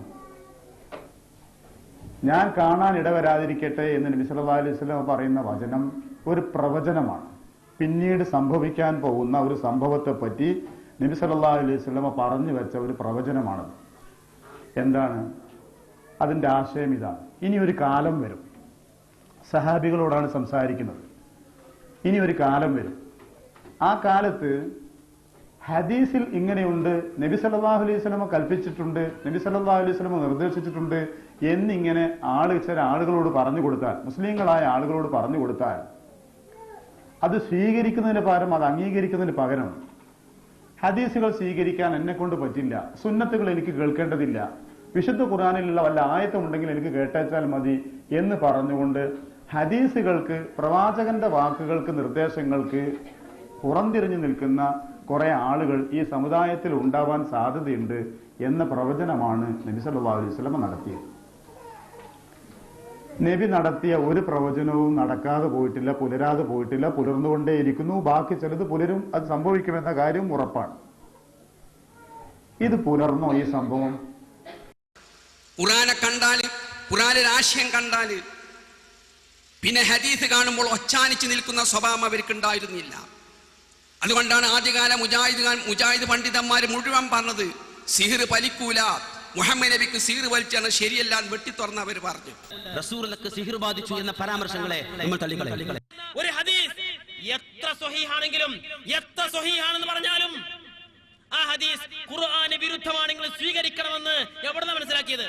ഞാൻ കാണാൻ ഇടവരാതിരിക്കട്ടെ എന്ന് നബി സല്ലല്ലാഹു അലൈഹി വസല്ലം പറയുന്ന വചനം ഒരു പ്രവചനമാണ്. പിന്നീട് സംഭവിക്കാൻ പോകുന്ന ഒരു സംഭവത്തെ പറ്റി നബി സല്ലല്ലാഹു അലൈഹി വസല്ലം പറഞ്ഞു വെച്ച ഒരു പ്രവചനമാണത്. എന്താണ് അതിന്റെ ആശയം? ഇതാണ്, ഇനി ഒരു കാലം വരും, സഹാബികളോടാണ് സംസാരിക്കുന്നത്, ഇനി ഒരു കാലം വരും, ആ കാലത്ത് ഹദീസിൽ ഇങ്ങനെയുണ്ട്, നബി സല്ലല്ലാഹു അലൈഹി വസല്ലം കൽപ്പിച്ചിട്ടുണ്ട്, നബി സല്ലല്ലാഹു അലൈഹി വസല്ലം നിർദ്ദേശിച്ചിട്ടുണ്ട് എന്നിങ്ങനെ ചില ആളുകളോട് പറഞ്ഞു കൊടുത്താൽ, മുസ്ലിങ്ങളായ ആളുകളോട് പറഞ്ഞു കൊടുത്താൽ അത് സ്വീകരിക്കുന്നതിന് പകരം, അത് അംഗീകരിക്കുന്നതിന് പകരം ഹദീസുകൾ സ്വീകരിക്കാൻ എന്നെ കൊണ്ട് പറ്റില്ല, സുന്നത്തുകൾ എനിക്ക് കേൾക്കേണ്ടതില്ല, വിശുദ്ധ ഖുർആനിലുള്ള വല്ല ആയത്തുണ്ടെങ്കിൽ എനിക്ക് കേട്ടേച്ചാൽ മതി എന്ന് പറഞ്ഞുകൊണ്ട് ഹദീസുകൾക്ക്, പ്രവാചകന്റെ വാക്കുകൾക്ക്, നിർദ്ദേശങ്ങൾക്ക് പുറംതിരിഞ്ഞു നിൽക്കുന്ന കുറെ ആളുകൾ ഈ സമുദായത്തിൽ ഉണ്ടാവാൻ സാധ്യതയുണ്ട് എന്ന പ്രവചനമാണ് നബി സല്ലല്ലാഹു അലൈഹി വസല്ലം നടത്തിയത്. നബി നടത്തിയ ഒരു പ്രവചനവും നടക്കാതെ പോയിട്ടില്ല, പുലരാതെ പോയിട്ടില്ല, പുലർന്നുകൊണ്ടേയിരിക്കുന്നു. ബാക്കി ചിലത് പുലരും, അത് സംഭവിക്കുമെന്ന കാര്യം ഉറപ്പാണ്. ഇത് പുലർന്നോ ഈ സംഭവം? ഖുർആനെ കണ്ടാല്, ഖുർആനിൽ ആശയം കണ്ടാല് പിന്നെ ഹദീസ് കാണുമ്പോൾ ഒച്ചാനിച്ച് നിൽക്കുന്ന സ്വഭാവം അവർക്കുണ്ടായിരുന്നില്ല. അതുകൊണ്ടാണ് ആദ്യകാല മുജാഹിദ് പണ്ഡിതന്മാർ മുഴുവൻ പറഞ്ഞത് സിഹിർ പലിക്കൂല, മുഹമ്മദ് നബിക്ക് സിഹിർ വലിച്ചാണ് ശരിയല്ല വെട്ടി തുറന്ന് അവർ പറഞ്ഞു. റസൂലുള്ളാഹിക്ക് സിഹിർ ബാധിച്ചു എന്ന പരാമർശങ്ങളെ നമ്മൾ തള്ളിക്കളയും. ഒരു ഹദീസ് എത്ര സ്വഹീഹാണെങ്കിലും, എത്ര സ്വഹീഹാണെന്ന് പറഞ്ഞാലും ആ ഹദീസ് ഖുർആന് വിരുദ്ധമാണെങ്കിൽ സ്വീകരിക്കണമെന്ന് എവിടുന്ന മനസ്സിലാക്കിയത്?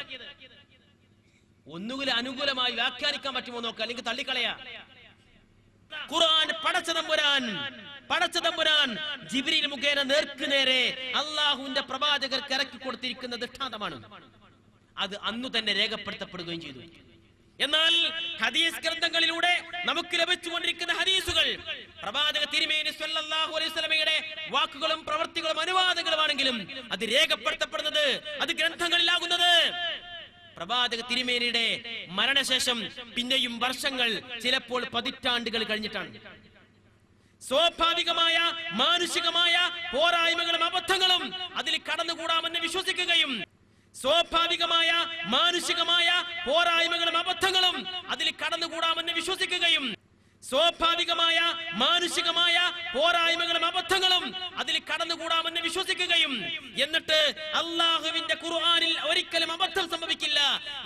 ഒന്നുകിൽ അനുകൂലമായി വ്യാഖ്യാനിക്കാൻ പറ്റുമോ നോക്കുക, അല്ലെങ്കിൽ തള്ളിക്കളയാ. ഖുർആൻ പടച്ചതമ്പുരാൻ ജിബ്രീൽ മുഖേന നേർക്കുനേരെ അള്ളാഹുവിന്റെ പ്രവാചകർക്ക് ഇറക്കി കൊടുത്തിരിക്കുന്ന ദൃഷ്ടാന്തമാണ്. അത് അന്നു തന്നെ രേഖപ്പെടുത്തപ്പെടുകയും ചെയ്തു. എന്നാൽ ഹദീസ് ഗ്രന്ഥങ്ങളിലൂടെ നമുക്ക് ലഭിച്ചുകൊണ്ടിരിക്കുന്ന ഹദീസുകൾ പ്രവാചക തിരുമേനി സ്വല്ലല്ലാഹു അലൈഹി വസല്ലമയുടെ വാക്കുകളും പ്രവൃത്തികളും അനുവാദങ്ങളുമാണെങ്കിലും അത് രേഖപ്പെടുത്തപ്പെടുന്നത്, അത് ഗ്രന്ഥങ്ങളിലാകുന്നത് പ്രവാചക തിരുമേനിയുടെ മരണശേഷം പിന്നെയും വർഷങ്ങൾ, ചിലപ്പോൾ പതിറ്റാണ്ടുകൾ കഴിഞ്ഞിട്ടാണ്. സ്വാഭാവികമായ മാനുഷികമായ പോരായ്മകളും അബദ്ധങ്ങളും അതിൽ കടന്നുകൂടാമെന്ന് വിശ്വസിക്കുകയും സ്വാഭാവികമായ മാനുഷികമായ പോരായ്മകളും അബദ്ധങ്ങളും അതിൽ കടന്നുകൂടാമെന്ന് വിശ്വസിക്കുകയും സ്വാഭാവികമായ മാനുഷികമായ പോരായ്മകളും അബദ്ധങ്ങളും അതിൽ കടന്നുകൂടാമെന്ന് വിശ്വസിക്കുകയും എന്നിട്ട് അള്ളാഹുവിന്റെ ഖുർആനിൽ ഒരിക്കലും അബദ്ധം സംഭവിക്കില്ല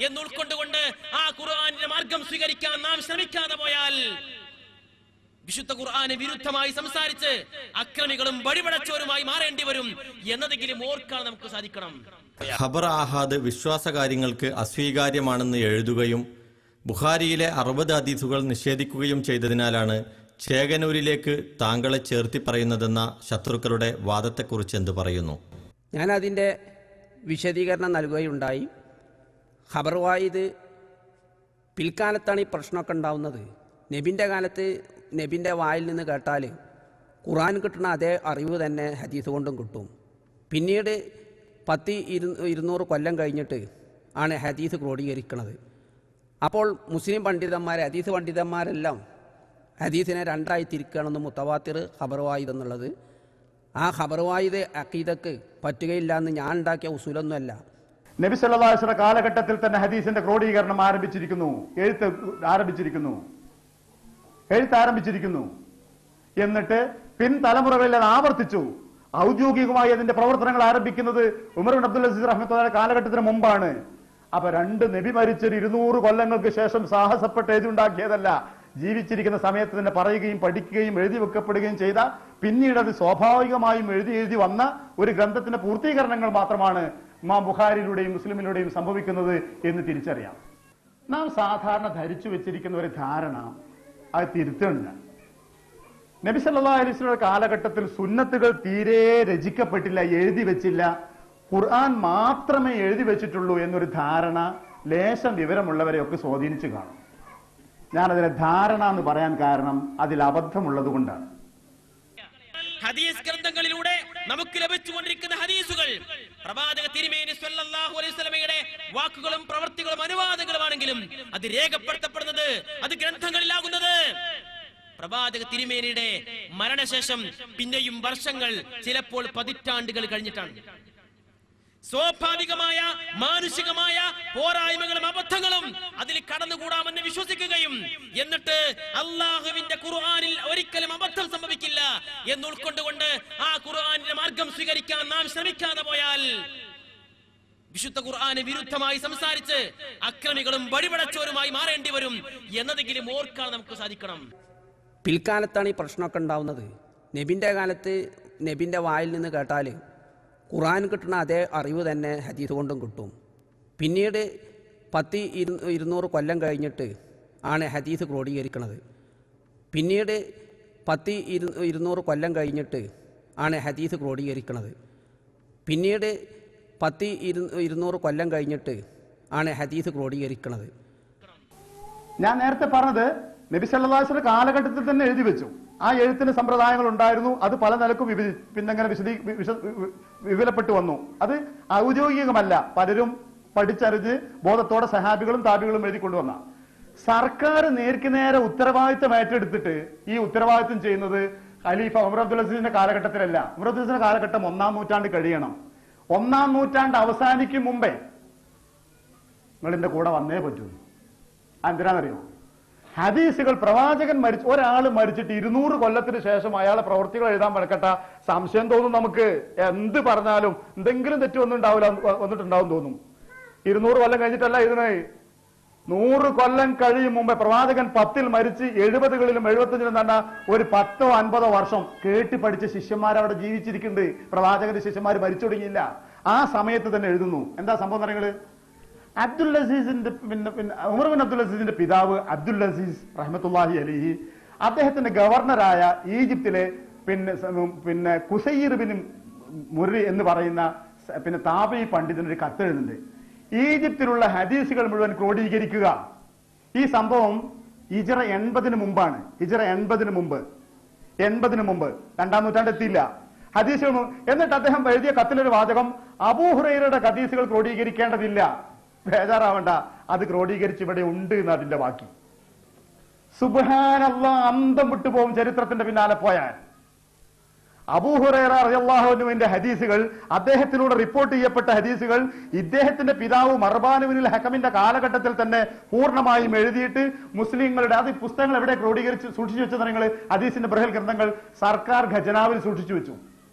എന്ന് ഉൾക്കൊണ്ടുകൊണ്ട് ആ ഖുർആനിന്റെ മാർഗം സ്വീകരിക്കാൻ നാം ശ്രമിക്കാതെ പോയാൽ വിശുദ്ധ ഖുർആന് വിരുദ്ധമായി സംസാരിച്ച് അക്രമികളും വഴിപടച്ചോരുമായി മാറേണ്ടി വരും എന്നതെങ്കിലും ഓർക്കാൻ നമുക്ക് സാധിക്കണം. ഖബർ ആഹാദ് വിശ്വാസകാര്യങ്ങൾക്ക് അസ്വീകാര്യമാണെന്ന് എഴുതുകയും ബുഖാരിയിലെ 60 ഹദീസുകൾ നിഷേധിക്കുകയും ചെയ്തതിനാലാണ് ചേകനൂരിലേക്ക് താങ്കളെ ചേർത്തി പറയുന്നതെന്ന ശത്രുക്കളുടെ വാദത്തെക്കുറിച്ച് എന്തു പറയുന്നു? ഞാൻ അതിൻ്റെ വിശദീകരണം നൽകുകയുണ്ടായി. ഖബർ വായിദ് പിൽക്കാലത്താണ് ഈ പ്രശ്നമൊക്കെ ഉണ്ടാവുന്നത്. നബിൻ്റെ കാലത്ത് നബിൻ്റെ വായിൽ നിന്ന് കേട്ടാൽ ഖുർആൻ കിട്ടുന്ന അതേ അറിവ് തന്നെ ഹദീസ് കൊണ്ടും കിട്ടും. പിന്നീട് 100-200 കൊല്ലം കഴിഞ്ഞിട്ട് ആണ് ഹദീസ് ക്രോഡീകരിക്കുന്നത്. അപ്പോൾ മുസ്ലിം പണ്ഡിതന്മാരെ, ഹദീസ് പണ്ഡിതന്മാരെല്ലാം ഹദീസിനെ രണ്ടായി തിരിക്കുകയാണെന്ന് മുത്തവാത്തിർ ഖബർ വായിദ് എന്നുള്ളത്. ആ ഖബർ വായിദ് അഖീദക്ക് പറ്റുകയില്ല എന്ന് ഞാൻ ഉണ്ടാക്കിയ ഉസൂലൊന്നുമല്ല. നബി സല്ലല്ലാഹു അലൈഹി വസല്ലം കാലഘട്ടത്തിൽ തന്നെ ഹദീസിന്റെ ക്രോഡീകരണം ആരംഭിച്ചിരിക്കുന്നു, എഴുത്ത് ആരംഭിച്ചിരിക്കുന്നു. എന്നിട്ട് പിൻതലമുറകളിൽ അത് ആവർത്തിച്ചു. ഔദ്യോഗികമായി അതിന്റെ പ്രവർത്തനങ്ങൾ ആരംഭിക്കുന്നത് ഉമർ ബിൻ അബ്ദുൽ അസീസ് റഹ്മത്തുള്ളാഹി കാലഘട്ടത്തിന് മുമ്പാണ്. അപ്പൊ 2 നബി മരിച്ചൊരു 200 കൊല്ലങ്ങൾക്ക് ശേഷം സാഹസപ്പെട്ട് എഴുതിയുണ്ടാക്കിയതല്ല. ജീവിച്ചിരിക്കുന്ന സമയത്ത് തന്നെ പറയുകയും പഠിക്കുകയും എഴുതി വെക്കപ്പെടുകയും ചെയ്ത, പിന്നീട് അത് സ്വാഭാവികമായും എഴുതി വന്ന ഒരു ഗ്രന്ഥത്തിന്റെ പൂർത്തീകരണങ്ങൾ മാത്രമാണ് ഇമാം ബുഖാരിയിലൂടെയും മുസ്ലിമിലൂടെയും സംഭവിക്കുന്നത് എന്ന് തിരിച്ചറിയാം. നാം സാധാരണ ധരിച്ചു വെച്ചിരിക്കുന്ന ഒരു ധാരണ അത് തിരുത്തുന്നില്ല. നബി സല്ലല്ലാഹു അലൈഹി വസല്ലം കാലഘട്ടത്തിൽ സുന്നത്തുകൾ തീരെ രചിക്കപ്പെട്ടില്ല, എഴുതി വെച്ചില്ല, ഖുർആൻ മാത്രമേ എഴുതി വെച്ചിട്ടുള്ളൂ എന്നൊരു ധാരണ ലേശം വിവരമുള്ളവരെയൊക്കെ സ്വാധീനിച്ചു കാണും. ഞാനതിനെ ധാരണ എന്ന് പറയാൻ കാരണം അതിൽ അബദ്ധമുള്ളത് കൊണ്ടാണ്. ഹദീസ് ഗ്രന്ഥങ്ങളിലൂടെ നമുക്ക് ലഭിച്ചുകൊണ്ടിരിക്കുന്ന ഹദീസുകൾ പ്രവാചക തിരുമേനി സ്വല്ലല്ലാഹു അലൈഹി വസല്ലമയുടെ വാക്കുകളും പ്രവൃത്തികളും അനുവാദങ്ങളുമാണെങ്കിലും അത് രേഖപ്പെടുത്തപ്പെടുന്നത്, അത് ഗ്രന്ഥങ്ങളിലാകുന്നത് പ്രവാചക തിരുമേനിയുടെ മരണശേഷം പിന്നെയും വർഷങ്ങൾ, ചിലപ്പോൾ പതിറ്റാണ്ടുകൾ കഴിഞ്ഞിട്ടാണ്. സ്വാഭാവികമായ മാനുഷികമായ പോരായ്മകളും അബദ്ധങ്ങളും അതിൽ കടന്നുകൂടാമെന്ന് വിശ്വസിക്കുകയും എന്നിട്ട് അള്ളാഹുവിന്റെ ഖുർആനിൽ ഒരിക്കലും അബദ്ധം സംഭവിക്കില്ല എന്ന് ഉൾക്കൊണ്ടുകൊണ്ട് ആ ഖുർആനിന്റെ മാർഗം സ്വീകരിക്കാൻ നാം ശ്രമിക്കാതെ പോയാൽ വിശുദ്ധ ഖുർആന് വിരുദ്ധമായി സംസാരിച്ച് അക്രമികളും വഴിപടച്ചോരുമായി മാറേണ്ടി വരും എന്നതെങ്കിലും ഓർക്കാൻ നമുക്ക് സാധിക്കണം. പിൽക്കാലത്താണ് ഈ പ്രശ്നമൊക്കെ ഉണ്ടാവുന്നത്. നബിൻ്റെ കാലത്ത് നബിൻ്റെ വായിൽ നിന്ന് കേട്ടാൽ ഖുർആൻ കിട്ടുന്ന അതേ അറിവ് തന്നെ ഹദീസ് കൊണ്ടും കിട്ടും. പിന്നീട് 100-200 കൊല്ലം കഴിഞ്ഞിട്ട് ആണ് ഹദീസ് ക്രോഡീകരിക്കുന്നത്. പിന്നീട് 100-200 കൊല്ലം കഴിഞ്ഞിട്ട് ആണ് ഹദീസ് ക്രോഡീകരിക്കുന്നത്. പിന്നീട് 100-200 കൊല്ലം കഴിഞ്ഞിട്ട് ആണ് ഹദീസ് ക്രോഡീകരിക്കുന്നത്. ഞാൻ നേരത്തെ പറഞ്ഞത് നബി സല്ലല്ലാഹു അലൈഹി വസല്ലം കാലഘട്ടത്തിൽ തന്നെ എഴുതി വെച്ചു. ആ എഴുത്തിന് സമ്പ്രദായങ്ങൾ ഉണ്ടായിരുന്നു. അത് പല നിലക്കും പിന്നെങ്ങനെ വിപുലപ്പെട്ടു വന്നു. അത് ഔദ്യോഗികമല്ല, പലരും പഠിച്ചറിഞ്ഞ് ബോധത്തോടെ സഹാബികളും താബികളും എഴുതിക്കൊണ്ടുവന്ന. സർക്കാർ നേരെ ഉത്തരവാദിത്തം ഏറ്റെടുത്തിട്ട് ഈ ഉത്തരവാദിത്തം ചെയ്യുന്നത് ഖലീഫ ഉമർ അബ്ദുൽ അസീസിന്റെ കാലഘട്ടത്തിലല്ല. ഉമർ അബ്ദുൽ അസീസിന്റെ കാലഘട്ടം 1-ാം നൂറ്റാണ്ട് കഴിയണം. 1-ാം നൂറ്റാണ്ട് അവസാനിക്കും മുമ്പേ നിങ്ങളിന്റെ കൂടെ വന്നേ പറ്റൂ. എന്തിനാണെന്നറിയോ? ഹദീസുകൾ പ്രവാചകൻ ഒരാൾ മരിച്ചിട്ട് 200 കൊല്ലത്തിന് ശേഷം അയാളെ പ്രവൃത്തികൾ എഴുതാൻ പഴക്കട്ട സംശയം തോന്നും. നമുക്ക് എന്ത് പറഞ്ഞാലും എന്തെങ്കിലും തെറ്റ് വന്നിട്ടുണ്ടാവും തോന്നും. 200 കൊല്ലം കഴിഞ്ഞിട്ടല്ല ഇതിനെ 100 കൊല്ലം കഴിയും മുമ്പേ പ്രവാചകൻ 10-ൽ മരിച്ച് 70-കളിലും 75-ലും തന്നെ ഒരു 10-50 വർഷം കേട്ട് പഠിച്ച ശിഷ്യന്മാർ അവിടെ ജീവിച്ചിരിക്കുന്നുണ്ട്. പ്രവാചകന്റെ ശിഷ്യന്മാർ മരിച്ചു തുടങ്ങിയില്ല. ആ സമയത്ത് തന്നെ എഴുതുന്നു. എന്താ സംഭവം പറയുന്നത്? അബ്ദുൽ അസീസിന്റെ ഉമർ ബിൻ അബ്ദുൽ അസീസിന്റെ പിതാവ് അബ്ദുൽ അസീസ് റഹ്മത്തുള്ളാഹി അലൈഹി അദ്ദേഹത്തിന്റെ ഗവർണറായ ഈജിപ്തിലെ പിന്നെ കുസൈർ ബിൻ മുറി എന്ന് പറയുന്ന പിന്നെ താബഈ പണ്ഡിതനൊരു കത്തെഴുതുന്നുണ്ട്. ഈജിപ്തിലുള്ള ഹദീസുകൾ മുഴുവൻ ക്രോഡീകരിക്കുക. ഈ സംഭവം ഹിജ്റ 80 മുമ്പാണ്. ഹിജ്റ 80 മുമ്പ് 2-ാം നൂറ്റാണ്ട് എത്തിയില്ല. ഹദീസുകൾ എന്നിട്ട് അദ്ദേഹം എഴുതിയ കത്തിലൊരു വാചകം, അബൂ ഹുറൈറയുടെ ഹദീസുകൾ ക്രോഡീകരിക്കേണ്ടതില്ല, ബേജാറാവണ്ട, അത് ക്രോഡീകരിച്ച് ഇവിടെ ഉണ്ട് എന്ന് അതിന്റെ ബാക്കി. സുബ്ഹാനല്ലാഹ്, അന്തം വിട്ടുപോകും ചരിത്രത്തിന്റെ പിന്നാലെ പോയാൽ. അബൂ ഹുറൈറ റളിയല്ലാഹു അൻഹുവിന്റെ ഹദീസുകൾ, അദ്ദേഹത്തിലൂടെ റിപ്പോർട്ട് ചെയ്യപ്പെട്ട ഹദീസുകൾ ഇദ്ദേഹത്തിന്റെ പിതാവ് മർവാൻ ഇബ്നുൽ ഹക്കമിന്റെ കാലഘട്ടത്തിൽ തന്നെ പൂർണ്ണമായും എഴുതിയിട്ട് മുസ്ലിങ്ങളുടെ അത് പുസ്തകങ്ങൾ എവിടെ ക്രോഡീകരിച്ച് സൂക്ഷിച്ചു വെച്ചത്? നിങ്ങൾ ഹദീസിന്റെ ബൃഹൽ ഗ്രന്ഥങ്ങൾ സർക്കാർ ഖജനാവിൽ സൂക്ഷിച്ചു വെച്ചു.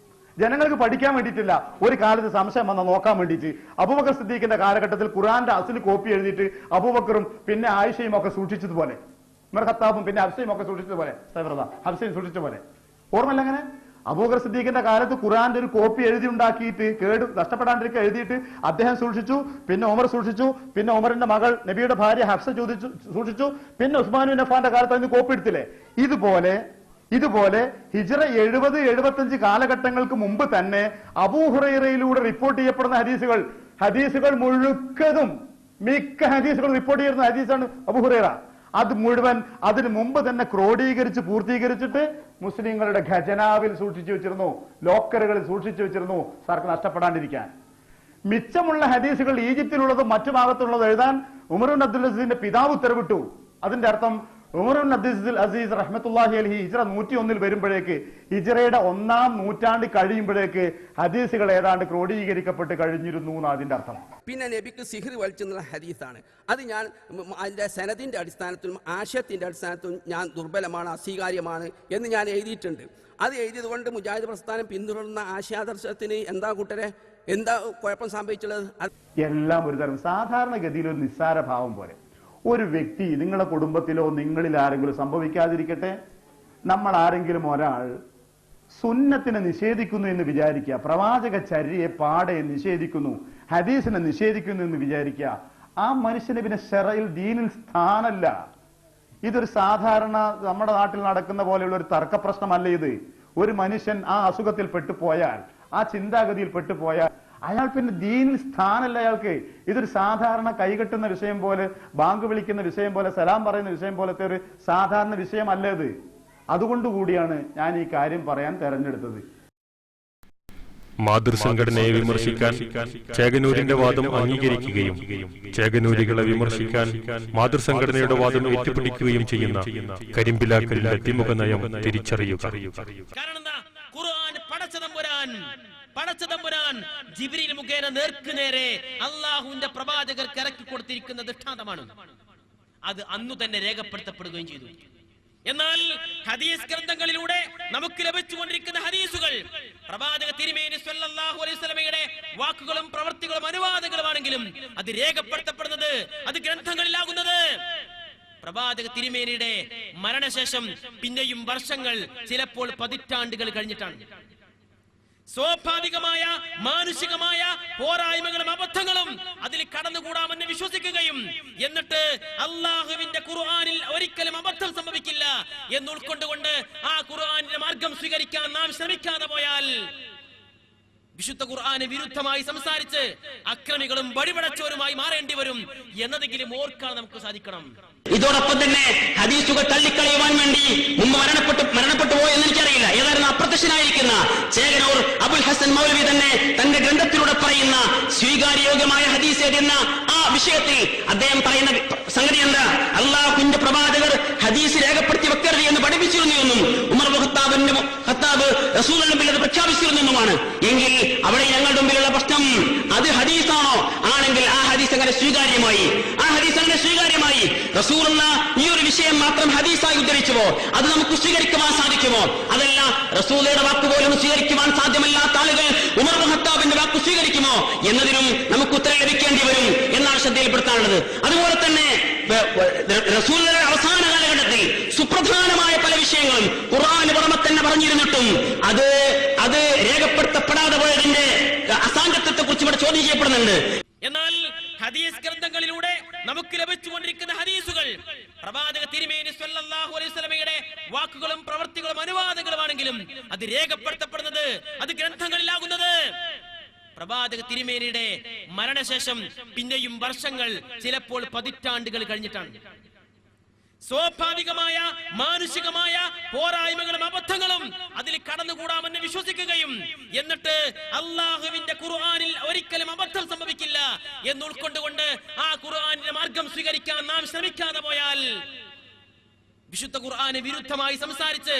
ജനങ്ങൾക്ക് പഠിക്കാൻ വേണ്ടിയിട്ടില്ല, ഒരു കാലത്ത് സംശയം വന്ന നോക്കാൻ വേണ്ടിയിട്ട്. അബൂബക്കർ സിദ്ദീഖിന്റെ കാലഘട്ടത്തിൽ ഖുർആന്റെ അസ്ലി കോപ്പി എഴുതിയിട്ട് അബൂബക്കറും പിന്നെ ആയിഷയും ഒക്കെ സൂക്ഷിച്ചതുപോലെ, ഉമർ ഖത്താബും പിന്നെ ഹഫ്സയും ഒക്കെ സൂക്ഷിച്ചതുപോലെ, ഹഫ്സയും സൂക്ഷിച്ച പോലെ ഓർമ്മല്ല? അങ്ങനെ അബൂബക്കർ സിദ്ദീഖിന്റെ കാലത്ത് ഖുർആന്റെ ഒരു കോപ്പി എഴുതി ഉണ്ടാക്കിയിട്ട് നഷ്ടപ്പെടാണ്ടിരിക്കുക എഴുതിയിട്ട് അദ്ദേഹം സൂക്ഷിച്ചു, പിന്നെ ഉമർ സൂക്ഷിച്ചു, പിന്നെ ഉമറിന്റെ മകൾ നബിയുടെ ഭാര്യ ഹഫ്സ സൂക്ഷിച്ചു, പിന്നെ ഉസ്മാൻ ബിൻ അഫ്ഫാന്റെ കാലത്ത് അതിന് കോപ്പി എടുത്തില്ലേ? ഇതുപോലെ ഹിജ്റ 70-75 കാലഘട്ടങ്ങൾക്ക് മുമ്പ് തന്നെ അബൂ ഹുറൈറയിലൂടെ റിപ്പോർട്ട് ചെയ്യപ്പെടുന്ന ഹദീസുകൾ മുഴുക്കതും മിക്ക ഹദീസുകൾ റിപ്പോർട്ട് ചെയ്യുന്ന ഹദീസാണ് അബൂ ഹുറൈറ. അത് മുഴുവൻ അതിനു മുമ്പ് തന്നെ ക്രോഡീകരിച്ച് പൂർത്തീകരിച്ചിട്ട് മുസ്ലിങ്ങളുടെ ഖജനാവിൽ സൂക്ഷിച്ചു വെച്ചിരുന്നു, ലോക്കറുകളിൽ സൂക്ഷിച്ചു വെച്ചിരുന്നു, സാർക്ക് നഷ്ടപ്പെടാണ്ടിരിക്കാൻ. മിച്ചമുള്ള ഹദീസുകൾ ഈജിപ്തിലുള്ളതും മറ്റു ഭാഗത്തുള്ളത് എഴുതാൻ ഉമർ ബിൻ അബ്ദുൽ അസീസിന്റെ പിതാവ് ഉത്തരവിട്ടു. അതിന്റെ അർത്ഥം ഉമർ ബിൻ അബ്ദുൽ അസീസ് റഹ്മത്തുള്ളാഹി അലൈഹി ഹിജ്റ 101 വരുമ്പോഴേക്ക്, ഹിജ്റയുടെ 1-ാം നൂറ്റാണ്ട് കഴിയുമ്പോഴേക്ക് ഹദീസുകൾ ഏതാണ്ട് ക്രോഡീകരിക്കപ്പെട്ട് കഴിഞ്ഞിരുന്നു എന്ന് അതിന്റെ അർത്ഥം. പിന്നെ നബിക്ക് സിഹിർ വലിച്ചെന്നുള്ള ഹദീസാണ്. അത് ഞാൻ അതിന്റെ സനദിന്റെ അടിസ്ഥാനത്തിലും ആശയത്തിന്റെ അടിസ്ഥാനത്തിലും ഞാൻ ദുർബലമാണ്, അസ്വീകാര്യമാണ് എന്ന് ഞാൻ എഴുതിയിട്ടുണ്ട്. അത് എഴുതിയത് കൊണ്ട് മുജാഹിദ് പ്രസ്ഥാനം പിന്തുടർന്ന ആശയാദർശത്തിന് എന്താ കൂട്ടരെ എന്താ കുഴപ്പം സംഭവിച്ചുള്ളത്? എല്ലാം ഒരു തരം സാധാരണഗതിയിൽ ഒരു നിസ്സാര ഭാവം പോലെ. ഒരു വ്യക്തി നിങ്ങളുടെ കുടുംബത്തിലോ നിങ്ങളിൽ ആരെങ്കിലും സംഭവിക്കാതിരിക്കട്ടെ, നമ്മൾ ആരെങ്കിലും ഒരാൾ സുന്നത്തിനെ നിഷേധിക്കുന്നു എന്ന് വിചാരിക്കുക, പ്രവാചക ചര്യയെ പാടെ നിഷേധിക്കുന്നു, ഹദീസിനെ നിഷേധിക്കുന്നു എന്ന് വിചാരിക്കുക, ആ മനുഷ്യന് പിന്നെ ശറയിൽ ദീനിൽ സ്ഥാനമല്ല. ഇതൊരു സാധാരണ നമ്മുടെ നാട്ടിൽ നടക്കുന്ന പോലെയുള്ള ഒരു തർക്ക പ്രശ്നമല്ല ഇത്. ഒരു മനുഷ്യൻ ആ അസുഖത്തിൽ പെട്ടുപോയാൽ, ആ ചിന്താഗതിയിൽ പെട്ടുപോയാൽ അയാൾ പിന്നെ ദീനിൽ സ്ഥാനമല്ല അയാൾക്ക്. ഇതൊരു സാധാരണ കൈകെട്ടുന്ന വിഷയം പോലെ, ബാങ്ക് വിളിക്കുന്ന വിഷയം പോലെ, സലാം പറയുന്ന വിഷയം പോലത്തെ ഒരു സാധാരണ വിഷയമല്ല ഇത്. അതുകൊണ്ടുകൂടിയാണ് ഞാൻ ഈ കാര്യം പറയാൻ തെരഞ്ഞെടുത്തത്. മാതൃസംഘടനയെ വിമർശിക്കാൻ ചേകനൂരിന്റെ വാദം അംഗീകരിക്കുകയും ചേകനൂരികളെ വിമർശിക്കാൻ മാതൃസംഘടനയുടെ വാദം ഏറ്റുപിടിക്കുകയും ചെയ്യുന്ന കരിമ്പിലാക്കലിന്റെ അതിമുഖ നയം തിരിച്ചറിയുക. പടച്ചതമ്പുരാൻ ജിബ്രീൽ മുഖേന നേർക്കുനേരെ അള്ളാഹുവിന്റെ പ്രവാചകർക്ക് ഇറക്കി കൊടുത്തിരിക്കുന്ന ദൃഷ്ടാന്തമാണ്. അത് അന്നു തന്നെ രേഖപ്പെടുത്തപ്പെടുകയും ചെയ്തു. എന്നാൽ ഹദീസ് ഗ്രന്ഥങ്ങളിലൂടെ നമുക്ക് ലഭിച്ചുകൊണ്ടിരിക്കുന്ന ഹദീസുകൾ പ്രവാചക തിരുമേനി സ്വല്ലല്ലാഹു അലൈഹി വസല്ലമയുടെ വാക്കുകളും പ്രവൃത്തികളും അനുവാദങ്ങളുമാണെങ്കിലും അത് രേഖപ്പെടുത്തപ്പെടുന്നത്, അത് ഗ്രന്ഥങ്ങളിലാകുന്നത് പ്രവാചക തിരുമേനിയുടെ മരണശേഷം പിന്നെയും വർഷങ്ങൾ, ചിലപ്പോൾ പതിറ്റാണ്ടുകൾ കഴിഞ്ഞിട്ടാണ്. സ്വാഭാവികമായ മാനുഷികമായ പോരായ്മകളും അബദ്ധങ്ങളും അതിൽ കടന്നുകൂടാമെന്ന് വിശ്വസിക്കുകയും എന്നിട്ട് അള്ളാഹുവിന്റെ ഖുർആനിൽ ഒരിക്കലും അബദ്ധം സംഭവിക്കില്ല എന്ന് ഉൾക്കൊണ്ടുകൊണ്ട് ആ ഖുർആനിന്റെ മാർഗം സ്വീകരിക്കാൻ നാം ശ്രമിക്കാതെ പോയാൽ വിശുദ്ധ ഖുർആന് വിരുദ്ധമായി സംസാരിച്ച് അക്രമികളും വഴിപടച്ചവരുമായി മാറേണ്ടി വരും എന്നതെങ്കിലും ഓർക്കാൻ നമുക്ക് സാധിക്കണം. ഇതോടൊപ്പം തന്നെ ഹദീസുകൾ തള്ളിക്കളയുവാൻ വേണ്ടി മുമ്പ് മരണപ്പെട്ടു പോയോ എന്ന് എനിക്കറിയില്ല. ഏതായിരുന്നു അപ്രത്യക്ഷനായിരിക്കുന്ന ചേകനൂർ അബുൽ ഹസൻ മൗലവി തന്നെ തന്റെ ഗ്രന്ഥത്തിലൂടെ പറയുന്ന സ്വീകാര്യോഗ്യമായ ഹദീസ് എന്ന ആ വിഷയത്തിൽ അദ്ദേഹം പറയുന്ന സംഗതി എന്താ? അള്ളാഹുവിന്റെ പ്രവാചകർ ഹദീസ് രേഖപ്പെടുത്തി വെക്കരുത് എന്ന് പഠിപ്പിച്ചിരുന്നു എന്നും ഉമർ ഖത്താബ് റസൂലിന്റെ മുമ്പിൽ അത് പ്രഖ്യാപിച്ചിരുന്നെന്നുമാണ്. എങ്കിൽ അവിടെ ഞങ്ങളുടെ മുമ്പിലുള്ള പ്രശ്നം അത് ഹദീസാണോ? ആണെങ്കിൽ ആ ഹദീസ് അങ്ങനെ സ്വീകാര്യമായി, റസൂലുള്ള ഈ ഒരു വിഷയം മാത്രം ഹദീസായി ഉദ്ധരിച്ചുവോ അത് നമുക്ക് സ്വീകരിക്കുവാൻ സാധിക്കുമോ? അതല്ല, റസൂലയുടെ വാക്ക് പോലും സ്വീകരിക്കുവാൻ സാധ്യമല്ലാത്ത ആളുകൾ ഉമർ ഖത്താബിന്റെ വാക്ക് സ്വീകരിക്കുമോ എന്നതിനും നമുക്ക് ഉത്തരം ലഭിക്കേണ്ടി വരും എന്നാണ് ശ്രദ്ധയിൽപ്പെടുത്താനുള്ളത്. അതുപോലെ തന്നെ റസൂലുള്ളാഹിയുടെ അവസാന കാലഘട്ടത്തിൽ സുപ്രധാനമായ പല വിഷയങ്ങളും ഖുർആന് പുറമെ തന്നെ പറഞ്ഞിരുന്നിട്ടും അത് രേഖപ്പെടുത്തപ്പെടാതെ പോയതിന്റെ അസാംഗത്വത്തെ കുറിച്ച് ഇവിടെ ചോദ്യം ചെയ്യപ്പെടുന്നുണ്ട്. എന്നാൽ ഹദീസ് ഗ്രന്ഥങ്ങളിലൂടെ നമുക്ക് ലഭിച്ചുകൊണ്ടിരിക്കുന്ന ഹദീസുകൾ പ്രവാചക തിരുമേനി സ്വല്ലല്ലാഹു അലൈഹി വസല്ലമയുടെ വാക്കുകളും പ്രവൃത്തികളും അനുവാദങ്ങളുമാണെങ്കിലും അത് രേഖപ്പെടുത്തപ്പെടുന്നത്, അത് ഗ്രന്ഥങ്ങളിലാകുന്നത് പ്രവാചക തിരുമേനിയുടെ മരണശേഷം പിന്നെയും വർഷങ്ങൾ, ചിലപ്പോൾ പതിറ്റാണ്ടുകൾ കഴിഞ്ഞിട്ടാണ്. സ്വാഭാവികമായ മാനുഷികമായ പോരായ്മകളും അബദ്ധങ്ങളും അതിൽ കടന്നുകൂടാമെന്ന് വിശ്വസിക്കുകയും എന്നിട്ട് അള്ളാഹുവിന്റെ ഖുർആനിൽ ഒരിക്കലും അബദ്ധം സംഭവിക്കില്ല എന്ന് ഉൾക്കൊണ്ടുകൊണ്ട് ആ ഖുർആനിന്റെ മാർഗം സ്വീകരിക്കാൻ നാം ശ്രമിക്കാതെ പോയാൽ വിശുദ്ധ ഖുർആന് വിരുദ്ധമായി സംസാരിച്ച്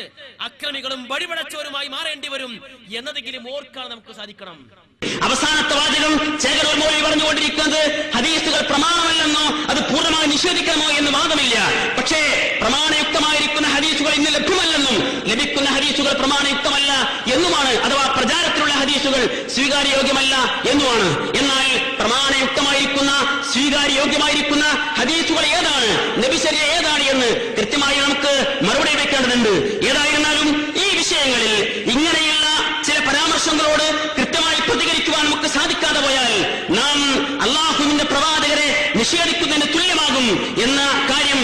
അക്രമികളും വഴിപടച്ചവരുമായി മാറേണ്ടി വരും എന്നതെങ്കിലും ഓർക്കാൻ നമുക്ക് സാധിക്കണം. അവസാനത്തെ വാചകം ചേകനൂർ മൗലവി പറഞ്ഞുകൊണ്ടിരിക്കുന്നത് ഹദീസുകൾ പ്രമാണമല്ലെന്നോ അത് പൂർണ്ണമായി നിഷേധിക്കണമോ എന്ന് വാദമില്ല. പക്ഷേ പ്രമാണയുക്തമായിരിക്കുന്ന ഹദീസുകൾ ഇന്ന് ലഭ്യമല്ലെന്നും ലഭിക്കുന്ന ഹദീസുകൾ പ്രമാണയുക്തമല്ല എന്നുമാണ്, അഥവാ പ്രചാരത്തിലുള്ള ഹദീസുകൾ സ്വീകാര്യോഗ്യമല്ല എന്നുമാണ്. എന്നാൽ പ്രമാണയുക്തമായിരിക്കുന്ന സ്വീകാര്യോഗ്യമായിരിക്കുന്ന ഹദീസുകൾ ഏതാണ്, നബിശരീഅ ഏതാണ് എന്ന് കൃത്യമായി നമുക്ക് മറുപടി വെക്കേണ്ടതുണ്ട്. ഏതായിരുന്നാലും ഈ വിഷയങ്ങളിൽ ഇങ്ങനെയുള്ള ചില പരാമർശങ്ങളോട് കൃത്യമായി പ്രതികരിക്കുവാൻ നമുക്ക് സാധിക്കാതെ പോയാൽ നാം അള്ളാഹുവിന്റെ പ്രവാചകരെ നിഷേധിക്കുന്നതിന് തുല്യമാകും എന്ന കാര്യം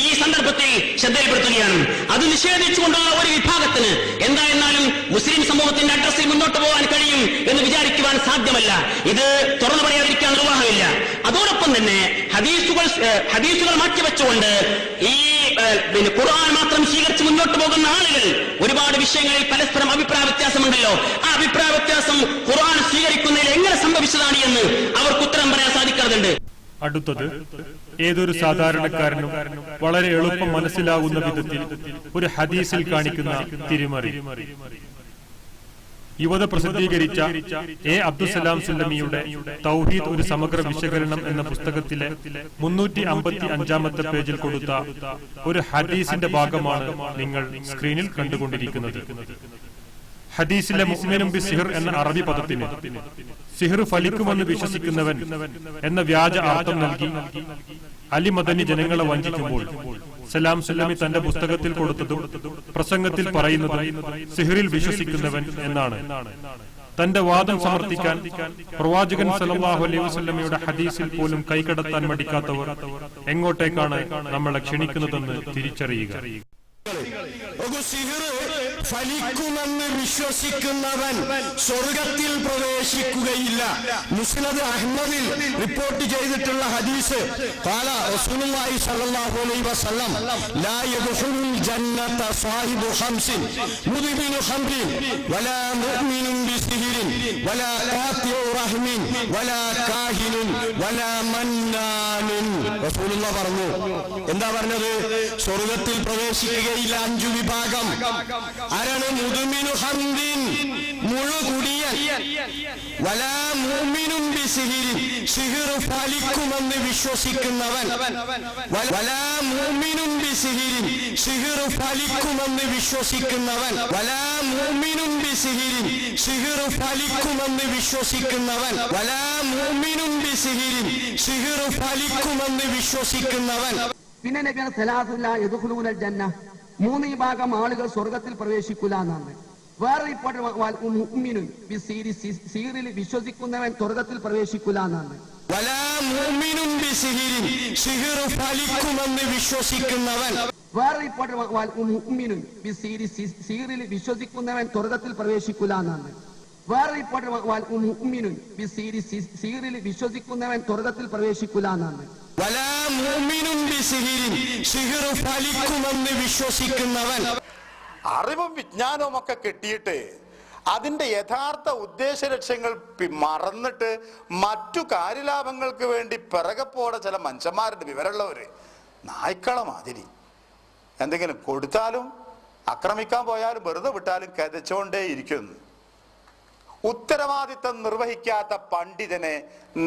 ഈ സന്ദർഭത്തിൽ ശ്രദ്ധയിൽപ്പെടുത്തുകയാണ്. അത് നിഷേധിച്ചുകൊണ്ടുള്ള ഒരു വിഭാഗത്തിന് എന്തായിരുന്നാലും മുസ്ലിം സമൂഹത്തിന്റെ അഡ്രസ്സിൽ മുന്നോട്ട് പോകാൻ കഴിയും എന്ന് വിചാരിക്കുവാൻ സാധ്യമല്ല. ഇത് തുറന്നു പറയാതിരിക്കാൻ നിർവാഹമില്ല. അതോടൊപ്പം തന്നെ ഹദീസുകൾ മാറ്റിവെച്ചുകൊണ്ട് ഈ ഖുർആൻ മാത്രം സ്വീകരിച്ച് മുന്നോട്ട് പോകുന്ന ആളുകൾ ഒരുപാട് വിഷയങ്ങളിൽ പരസ്പരം അഭിപ്രായ വ്യത്യാസമുണ്ടല്ലോ. ആ അഭിപ്രായ വ്യത്യാസം ഖുർആൻ സ്വീകരിക്കുന്നതിൽ എങ്ങനെ സംഭവിച്ചതാണ് എന്ന് അവർക്ക് ഉത്തരം പറയാൻ സാധിക്കാറുണ്ട്. അടുത്തത് ഏതൊരു സാധാരണക്കാരനും വളരെ എളുപ്പം മനസ്സിലാകുന്ന വിധത്തിൽ ഒരു ഹദീസിൽ കാണിക്കുന്ന തിരിമറി. യുവത പ്രസിദ്ധീകരിച്ച എ അബ്ദുസലാം സുല്ലമിയുടെ തൗഹീദ് ഒരു സമഗ്ര വിശകലനം എന്ന പുസ്തകത്തിലെ 355-ാമത്തെ പേജിൽ കൊടുത്ത ഒരു ഹദീസിന്റെ ഭാഗമാണ് നിങ്ങൾ സ്ക്രീനിൽ കണ്ടുകൊണ്ടിരിക്കുന്നത്. ഹദീസിലെ മുഅ്മിനും ബി സിഹർ എന്ന അറബി പദത്തിന് സിഹർ ഫലിക്കുമെന്ന് വിശ്വസിക്കുന്നവൻ എന്ന വ്യാജ അർത്ഥം നൽകി അലി മദനി ജനങ്ങളെ വഞ്ചിക്കുമ്പോൾ സലാം സുല്ലമി തന്റെ പുസ്തകത്തിൽ കൊടുത്തതും പ്രസംഗത്തിൽ പറയുന്നതും സിഹറിൽ വിശ്വസിക്കുന്നവൻ എന്നാണ്. തന്റെ വാദം സമർത്ഥിക്കാൻ പ്രവാചകൻ സല്ലല്ലാഹു അലൈഹി വസല്ലമയുടെ ഹദീസിൽ പോലും കൈകടത്താൻ മടിക്കാത്തവർ എങ്ങോട്ടേക്കാണ് നമ്മളെ ക്ഷണിക്കുന്നതെന്ന് തിരിച്ചറിയുക. ഫലിക്കുമെന്ന് വിശ്വസിക്കുന്നവൻ സ്വർഗത്തിൽ പ്രവേശിക്കുകയില്ല. മുസ്നദ് അഹ്മദിൽ റിപ്പോർട്ട് ചെയ്തിട്ടുള്ള ഹദീസ് ഖാല റസൂലുള്ളാഹി സ്വല്ലല്ലാഹു അലൈഹി വസല്ലം ലാ യദ്ഖുലുൽ ജന്നത സാഹിബു ഖംസിൻ മുദ്മിനു ഖംറിൻ വലാ മുഅ്മിനുൻ ബിസിഹ്റിൻ വലാ ഖാതിഉ റഹ്മിൻ വലാ കാഹിനുൻ വലാ മന്നാനുൻ. റസൂലുള്ളാഹി പറഞ്ഞു, എന്താ പറഞ്ഞത്? സ്വർഗത്തിൽ പ്രവേശിക്കുകയില്ല 5 വിഭാഗം. ആരാണ്? മുദ്മിനു ഖംറിൻ, മുഴുകുടിയൻ, വലാ മുഅ്മിനുൻ ബിസിഹ്റിൻ, സിഹ്ർ ഫലിക്കുമെന്ന് വിശ്വസിക്കുന്നവൻ, വലാ മുഅ്മിനുൻ ബിസിഹ്റിൻ, സിഹ്ർ ഫലിക്കുമെന്ന് വിശ്വസിക്കുന്നവൻ, വലാ മുഅ്മിനുൻ ബിസിഹ്റിൻ, സിഹ്ർ ഫലിക്കുമെന്ന് വിശ്വസിക്കുന്നവൻ, വലാ മുഅ്മിനുൻ ബിസിഹ്റിൻ, സിഹ്ർ ഫലിക്കുമെന്ന് വിശ്വസിക്കുന്നവൻ. പിന്നെ നബിയാണ് സലാസുല്ല യദ്ഖുലൂനൽ ജന്ന, 3 വിഭാഗം ആളുകൾ സ്വർഗത്തിൽ പ്രവേശിക്കില്ല എന്നാണ്. വേറെ റിപ്പോർട്ട് മുഅ്മിനുൻ ബിസിഹ്രി, സിഹ്റിൽ വിശ്വസിക്കുന്നവൻ സ്വർഗത്തിൽ പ്രവേശിക്കില്ല എന്നാണ്. വലാ മുഅ്മിനുൻ ബിസിഹ്റിൻ, സിഹ്ർ ഫലിക്കുമെന്ന് വിശ്വസിക്കുന്നവൻ. വേറെ റിപ്പോർട്ട് മുഅ്മിനുൻ ബിസിഹ്രി, സിഹ്റിൽ വിശ്വസിക്കുന്നവൻ സ്വർഗത്തിൽ പ്രവേശിക്കില്ല എന്നാണ്. വേറെ റിപ്പോർട്ട് മുഅ്മിനുൻ ബിസിഹ്രി, സിഹ്റിൽ വിശ്വസിക്കുന്നവൻ സ്വർഗത്തിൽ പ്രവേശിക്കില്ല എന്നാണ്. വലാ മുഅ്മിനുൻ ബിസിഹ്റിൻ, സിഹ്ർ ഫലിക്കുമെന്ന് വിശ്വസിക്കുന്നവൻ. അറിവും വിജ്ഞാനവും ഒക്കെ കിട്ടിയിട്ട് അതിന്റെ യഥാർത്ഥ ഉദ്ദേശ ലക്ഷ്യങ്ങൾ മറന്നിട്ട് മറ്റു കാര്യലാഭങ്ങൾക്ക് വേണ്ടി പിറകപ്പോടെ ചില മനുഷ്യന്മാരുടെ വിവരമുള്ളവര് നായ്ക്കള മാതിരി എന്തെങ്കിലും കൊടുത്താലും ആക്രമിക്കാൻ പോയാലും വെറുതെ വിട്ടാലും കതച്ചോണ്ടേ ഇരിക്കുന്നു. ഉത്തരവാദിത്തം നിർവഹിക്കാത്ത പണ്ഡിതനെ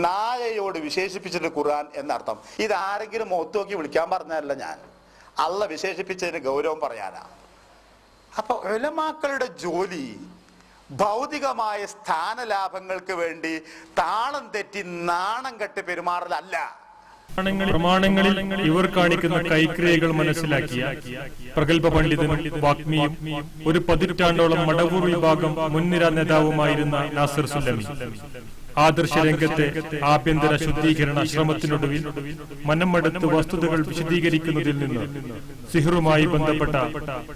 നായയോട് വിശേഷിപ്പിച്ചിട്ട് ഖുർആൻ എന്നർത്ഥം. ഇതാരെങ്കിലും മുഖത്ത് നോക്കി വിളിക്കാൻ പറഞ്ഞതല്ല, ഞാൻ അള്ള വിശേഷിപ്പിച്ചതിന് ഗൗരവം പറയാനാ. അപ്പൊ ഉലമാക്കളുടെ ജോലി ഭൗതികമായ സ്ഥാനലാഭങ്ങൾക്ക് വേണ്ടി താളം തെറ്റി നാണം കെട്ട് പെരുമാറലല്ല. പ്രമാണങ്ങളിൽ ഇവർ കാണിക്കുന്ന കൈക്രിയകൾ മനസ്സിലാക്കിയ പ്രഗത്ഭ പണ്ഡിതനും വാഗ്മിയും ഒരു പതിറ്റാണ്ടോളം മടവൂർ വിഭാഗം മുൻനിര നേതാവുമായിരുന്ന നാസിർ സുല്ലമി ആദർശ രംഗത്തെ ആഭ്യന്തര ശുദ്ധീകരണ ശ്രമത്തിനൊടുവിൽ മനംമടുത്ത് വസ്തുതകൾ വിശദീകരിക്കുന്നതിൽ നിന്ന് സിഹറുമായി ബന്ധപ്പെട്ട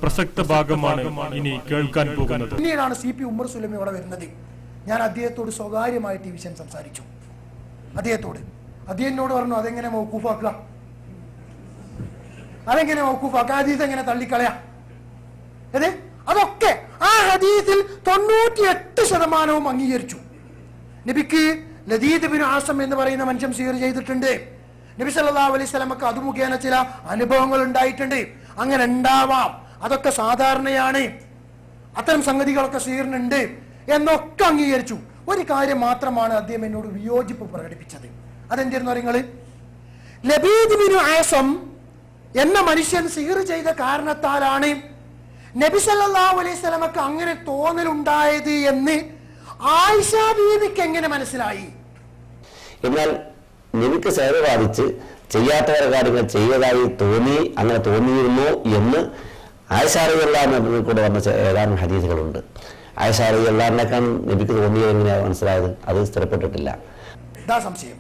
പ്രസക്ത ഭാഗമാണ് ഇനി കേൾക്കാൻ പോകുന്നത്. പിന്നീടാണ് CP ഉമർ സുല്ലമി ഇവിടെ വരുന്നത്. ഞാൻ അദ്ദേഹത്തോട് സ്വകാര്യമായിട്ട് ഈ വിഷയം സംസാരിച്ചു. അദ്ദേഹത്തോട് പറഞ്ഞു, അതെങ്ങനെ മൗക്കൂഫാക്കുക, അതെങ്ങനെ മൗക്കൂഫാക്കുക, ഹദീസ് എങ്ങനെ തള്ളിക്കളയാ? അതൊക്കെ ആ ഹദീസിൽ 98% അംഗീകരിച്ചു. നബിക്ക് ലദീദ് ബിൻ ആസം എന്ന് പറയുന്ന മനുഷ്യൻ സിഹർ ചെയ്തിട്ടുണ്ട്. നബി സല്ലല്ലാഹു അലൈഹി വസല്ലമക്ക് അത് മുഖേന ചില അനുഭവങ്ങൾ ഉണ്ടായിട്ടുണ്ട്. അങ്ങനെ ഉണ്ടാവാം, അതൊക്കെ സാധാരണയാണ്, അത്തരം സംഗതികളൊക്കെ സിഹറിനുണ്ട് എന്നൊക്കെ അംഗീകരിച്ചു. ഒരു കാര്യം മാത്രമാണ് അദ്ദേഹം എന്നോട് വിയോജിപ്പ് പ്രകടിപ്പിച്ചത്. അതെന്തായിരുന്നു നിങ്ങള്? ലബീദ് ബിൻ ആസം എന്ന മനുഷ്യൻ സിഹർ ചെയ്ത കാരണത്താലാണ് നബി സല്ലല്ലാഹു അലൈഹി വസല്ലമക്ക് അങ്ങനെ തോന്നലുണ്ടായത് എന്ന് ആയിഷ ബീവിക്ക് എങ്ങനെ മനസ്സിലായി? എന്നാൽ നബിക്ക് സിഹർ ബാധിച്ച് ചെയ്യാത്ത കാര്യങ്ങൾ ചെയ്തതായി തോന്നി, അങ്ങനെ തോന്നിയിരുന്നു എന്ന് ആയിഷ റളിയല്ലാഹു അൻഹ കൂടെ വന്ന ഏതാനും ഹദീസുകളുണ്ട്. ആയിഷ റളിയല്ലാഹു അൻഹയ്ക്ക് നബിക്ക് തോന്നിയത് എങ്ങനെയാണ് മനസ്സിലായത്? അത് സ്ഥിരപ്പെട്ടിട്ടില്ല. സംശയം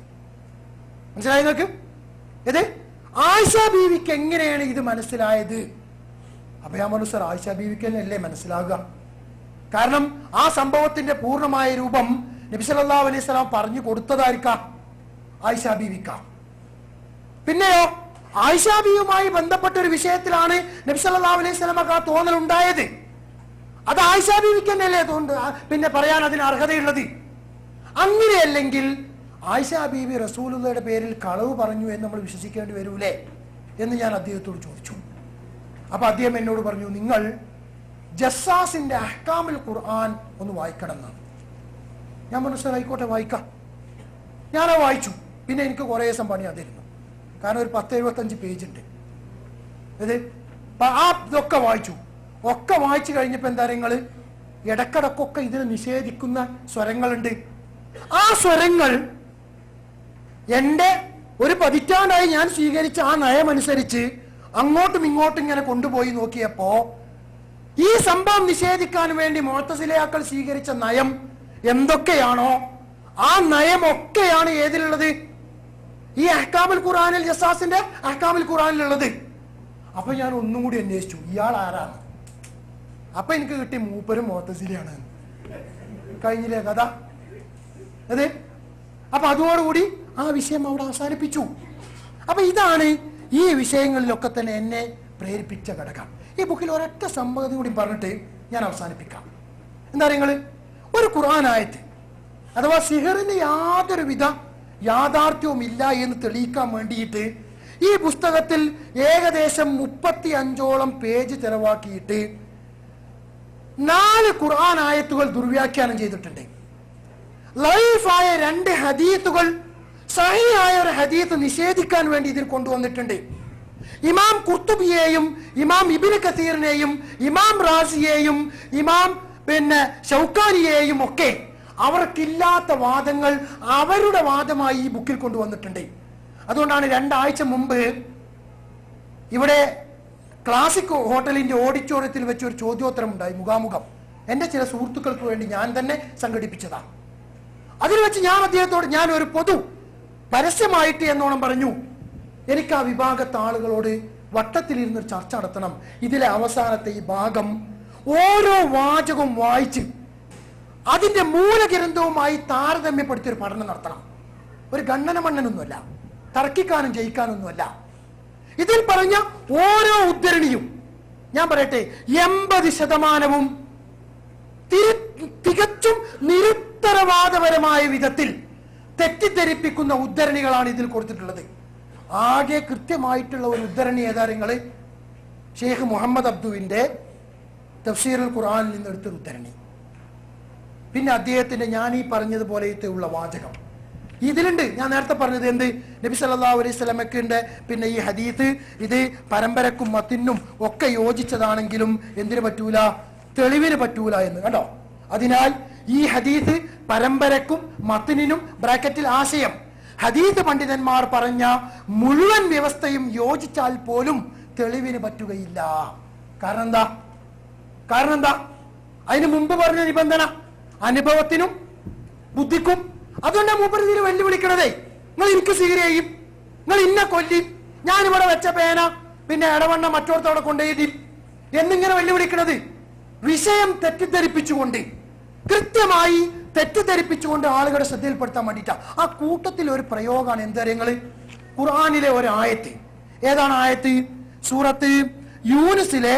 മനസ്സിലായി നിങ്ങൾക്ക്? ആയിഷ ബീവിക്ക് എങ്ങനെയാണ് ഇത് മനസ്സിലായത്? അപ്പൊ ഞാൻ പറഞ്ഞു, സർ, ആയിഷ ബീവിക്ക് അല്ലേ മനസ്സിലാകുക? കാരണം ആ സംഭവത്തിന്റെ പൂർണ്ണമായ രൂപം നബി സല്ലല്ലാഹു അലൈഹി വസല്ലം പറഞ്ഞു കൊടുത്തതായിരിക്കാം ആയിഷ ബീവിക്ക. പിന്നെയോ ആയിഷ ബീവിയുമായി ബന്ധപ്പെട്ട ഒരു വിഷയത്തിലാണ് നബി സല്ലല്ലാഹു അലൈഹി വസല്ലമക്ക് ആ തോന്നൽ ഉണ്ടായത്. അത് ആയിഷ ബീവിക്ക് തന്നെയല്ലേ പിന്നെ പറയാൻ അതിന് അർഹതയുള്ളത്? അങ്ങനെയല്ലെങ്കിൽ ആയിഷ ബീവി റസൂലുള്ളാഹിയുടെ പേരിൽ കളവ് പറഞ്ഞു എന്ന് നമ്മൾ വിശ്വസിക്കേണ്ടി വരൂലേ എന്ന് ഞാൻ അദ്ദേഹത്തോട് ചോദിച്ചു. അപ്പൊ അദ്ദേഹം എന്നോട് പറഞ്ഞു, നിങ്ങൾ ജസ്സാസിന്റെ അഹ്കാമുൽ ഖുർആൻ ഒന്ന് വായിക്കണം എന്നാണ്. ഞാൻ മനസ്സിലായിക്കോട്ടെ, വായിക്കാം. ഞാനത് വായിച്ചു. പിന്നെ എനിക്ക് കുറേ ദിവസം പണിയാതിരുന്നു, കാരണം ഒരു 10-75 പേജ് ഉണ്ട്. ഇതൊക്കെ വായിച്ചു. ഒക്കെ വായിച്ചു കഴിഞ്ഞപ്പോ എന്താ നിങ്ങള്, ഇടക്കിടക്കൊക്കെ ഇതിനെ നിഷേധിക്കുന്ന സ്വരങ്ങളുണ്ട്. ആ സ്വരങ്ങൾ എന്റെ ഒരു പതിറ്റാണ്ടായി ഞാൻ സ്വീകരിച്ച ആ നയമനുസരിച്ച് അങ്ങോട്ടും ഇങ്ങോട്ടും ഇങ്ങനെ കൊണ്ടുപോയി നോക്കിയപ്പോ ഈ സംഭവം നിഷേധിക്കാൻ വേണ്ടി മുഅ്തസിലയാക്കൾ സ്വീകരിച്ച നയം എന്തൊക്കെയാണോ ആ നയമൊക്കെയാണ് ഏതിലുള്ളത്? ഈ അഹ്കാമുൽ ഖുർആനിൽ, ജസ്സാസിന്റെ അഹ്കാമുൽ ഖുർആനിലുള്ളത്. അപ്പൊ ഞാൻ ഒന്നും കൂടി അന്വേഷിച്ചു, ഇയാൾ ആരാണ്? അപ്പൊ എനിക്ക് കിട്ടി, മൂപ്പരും മുഅ്തസിലയാണ്. കഴിഞ്ഞില്ലേ കഥ? അപ്പൊ അതോടുകൂടി ആ വിഷയം അവിടെ അവസാനിപ്പിച്ചു. അപ്പൊ ഇതാണ് ഈ വിഷയങ്ങളിലൊക്കെ തന്നെ എന്നെ പ്രേരിപ്പിച്ച ഘടകം. ഈ ബുക്കിൽ ഒരൊറ്റ സംഭവം കൂടി പറഞ്ഞിട്ട് ഞാൻ അവസാനിപ്പിക്കാം. എന്താ നിങ്ങള്, ഒരു ഖുർആൻ ആയത്ത് അഥവാ സിഹറിന് യാതൊരുവിധ യാഥാർത്ഥ്യവും ഇല്ല എന്ന് തെളിയിക്കാൻ വേണ്ടിയിട്ട് ഈ പുസ്തകത്തിൽ ഏകദേശം 35ഓളം പേജ് ചെലവാക്കിയിട്ട് 4 ഖുർആൻ ആയത്തുകൾ ദുർവ്യാഖ്യാനം ചെയ്തിട്ടുണ്ട്. ലൈഫായ 2 ഹദീത്തുകൾ സഹീഹായ ഒരു ഹദീത്ത് നിഷേധിക്കാൻ വേണ്ടി ഇതിൽ കൊണ്ടുവന്നിട്ടുണ്ട്. ഇമാം ഖുർത്തുബിയെയും ഇമാം ഇബ്നു കസീറിനെയും ഇമാം റാസിയെയും ഇമാം ഷൗക്കാനിയെയും ഒക്കെ അവർക്കില്ലാത്ത വാദങ്ങൾ അവരുടെ വാദമായി ഈ ബുക്കിൽ കൊണ്ടുവന്നിട്ടുണ്ട്. അതുകൊണ്ടാണ് 2 ആഴ്ച മുമ്പ് ഇവിടെ ക്ലാസിക് ഹോട്ടലിന്റെ ഓഡിറ്റോറിയത്തിൽ വെച്ച് ഒരു ചോദ്യോത്തരം ഉണ്ടായി, മുഖാമുഖം. എന്റെ ചില സുഹൃത്തുക്കൾക്ക് വേണ്ടി ഞാൻ തന്നെ സംഘടിപ്പിച്ചതാണ്. അതിൽ വെച്ച് ഞാൻ അദ്ദേഹത്തോട് ഞാൻ ഒരു പൊതു പരസ്യമായിട്ട് എന്നോണം പറഞ്ഞു, എനിക്ക് ആ വിഭാഗത്തെ ആളുകളോട് വട്ടത്തിലിരുന്നൊരു ചർച്ച നടത്തണം. ഇതിലെ അവസാനത്തെ ഈ ഭാഗം ഓരോ വാചകവും വായിച്ച് അതിന്റെ മൂലഗ്രന്ഥവുമായി താരതമ്യപ്പെടുത്തിയൊരു പഠനം നടത്തണം. ഒരു ഗണ്ണന മണ്ണനൊന്നുമല്ല, തർക്കിക്കാനും ജയിക്കാനൊന്നുമല്ല. ഇതിൽ പറഞ്ഞ ഓരോ ഉദ്ധരണിയും ഞാൻ പറയട്ടെ 80% തികച്ചും നിരുത്തരവാദപരമായ വിധത്തിൽ തെറ്റിദ്ധരിപ്പിക്കുന്ന ഉദ്ധരണികളാണ് ഇതിൽ കൊടുത്തിട്ടുള്ളത്. ആകെ കൃത്യമായിട്ടുള്ള ഒരു ഉദ്ധരണി ഏതാ നിങ്ങള്? ഷെയ്ഖ് മുഹമ്മദ് അബ്ദുവിന്റെ തഫ്സീറുൽ ഖുർആനിൽ നിന്ന് എടുത്തൊരു ഉദ്ധരണി. പിന്നെ അദ്ദേഹത്തിന്റെ ഞാൻ ഈ പറഞ്ഞതുപോലത്തെ ഉള്ള വാചകം ഇതിലുണ്ട്. ഞാൻ നേരത്തെ പറഞ്ഞത് എന്ത്, നബി സല്ലല്ലാഹു അലൈഹി വസല്ലമയുടെ പിന്നെ ഈ ഹദീത്ത് ഇത് പരമ്പരക്കും മത്തിനും ഒക്കെ യോജിച്ചതാണെങ്കിലും എന്തിനു പറ്റൂല, തെളിവിന് പറ്റൂല എന്ന് കണ്ടോ. അതിനാൽ ഈ ഹദീത്ത് പരമ്പരക്കും മത്തിനും ബ്രാക്കറ്റിൽ ആശയം ഹദീസ് പണ്ഡിതന്മാർ പറഞ്ഞ മുഴുവൻ വ്യവസ്ഥയും യോജിച്ചാൽ പോലും തെളിവിന് പറ്റുകയില്ല. കാരണം എന്താ? അതിന് മുമ്പ് പറഞ്ഞ നിബന്ധന അനുഭവത്തിനും ബുദ്ധിക്കും. അതുകൊണ്ടാണ് മൂപ്പർ ഇതിന് വെല്ലുവിളിക്കണതേ. നിങ്ങൾ എനിക്ക് സിഗരറ്റ് ചെയ്യും, നിങ്ങൾ ഇന്ന കൊല്ലും, ഞാനിവിടെ വെച്ച പേന പിന്നെ ഇടവണ്ണ മറ്റോടത്തോടെ കൊണ്ടുപോയി എന്നിങ്ങനെ വെല്ലുവിളിക്കണത് വിഷയം തെറ്റിദ്ധരിപ്പിച്ചുകൊണ്ട്, കൃത്യമായി തെറ്റിദ്ധരിപ്പിച്ചുകൊണ്ട് ആളുകളെ ശ്രദ്ധയിൽപ്പെടുത്താൻ വേണ്ടിയിട്ടാ. ആ കൂട്ടത്തിൽ ഒരു പ്രയോഗമാണ് എന്തറിയങ്ങള്, ഖുർആനിലെ ഒരു ആയത്ത്. ഏതാണ് ആയത്ത്? സൂറത്ത് യൂനുസിലെ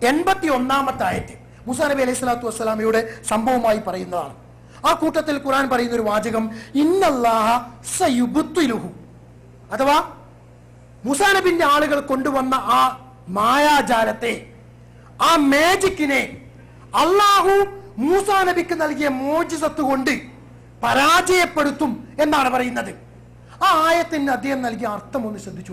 81-ാമത്തെ ആയത്ത്. മൂസാ നബി അലൈഹി സ്വലാത്തു വസ്സലാമയുടെ സംഭവമായി പറയുന്നതാണ്. ആ കൂട്ടത്തിൽ ഖുർആൻ പറയുന്ന ഒരു വാചകം, ഇന്നല്ലാഹ സയുബ്തിലുഹു, അഥവാ മൂസാ നബിന്റെ ആളുകൾ കൊണ്ടുവന്ന ആ മായാജാലത്തെ, ആ മാജിക്കിനെ അള്ളാഹു മൂസാ നബിക്ക് നൽകിയ മോജിസത്ത് കൊണ്ട് പരാജയപ്പെടുത്തും എന്നാണ് പറയുന്നത്. ആ ആയത്തിന് അദ്ദേഹം നൽകിയ അർത്ഥം ഒന്ന് ശ്രദ്ധിച്ചു.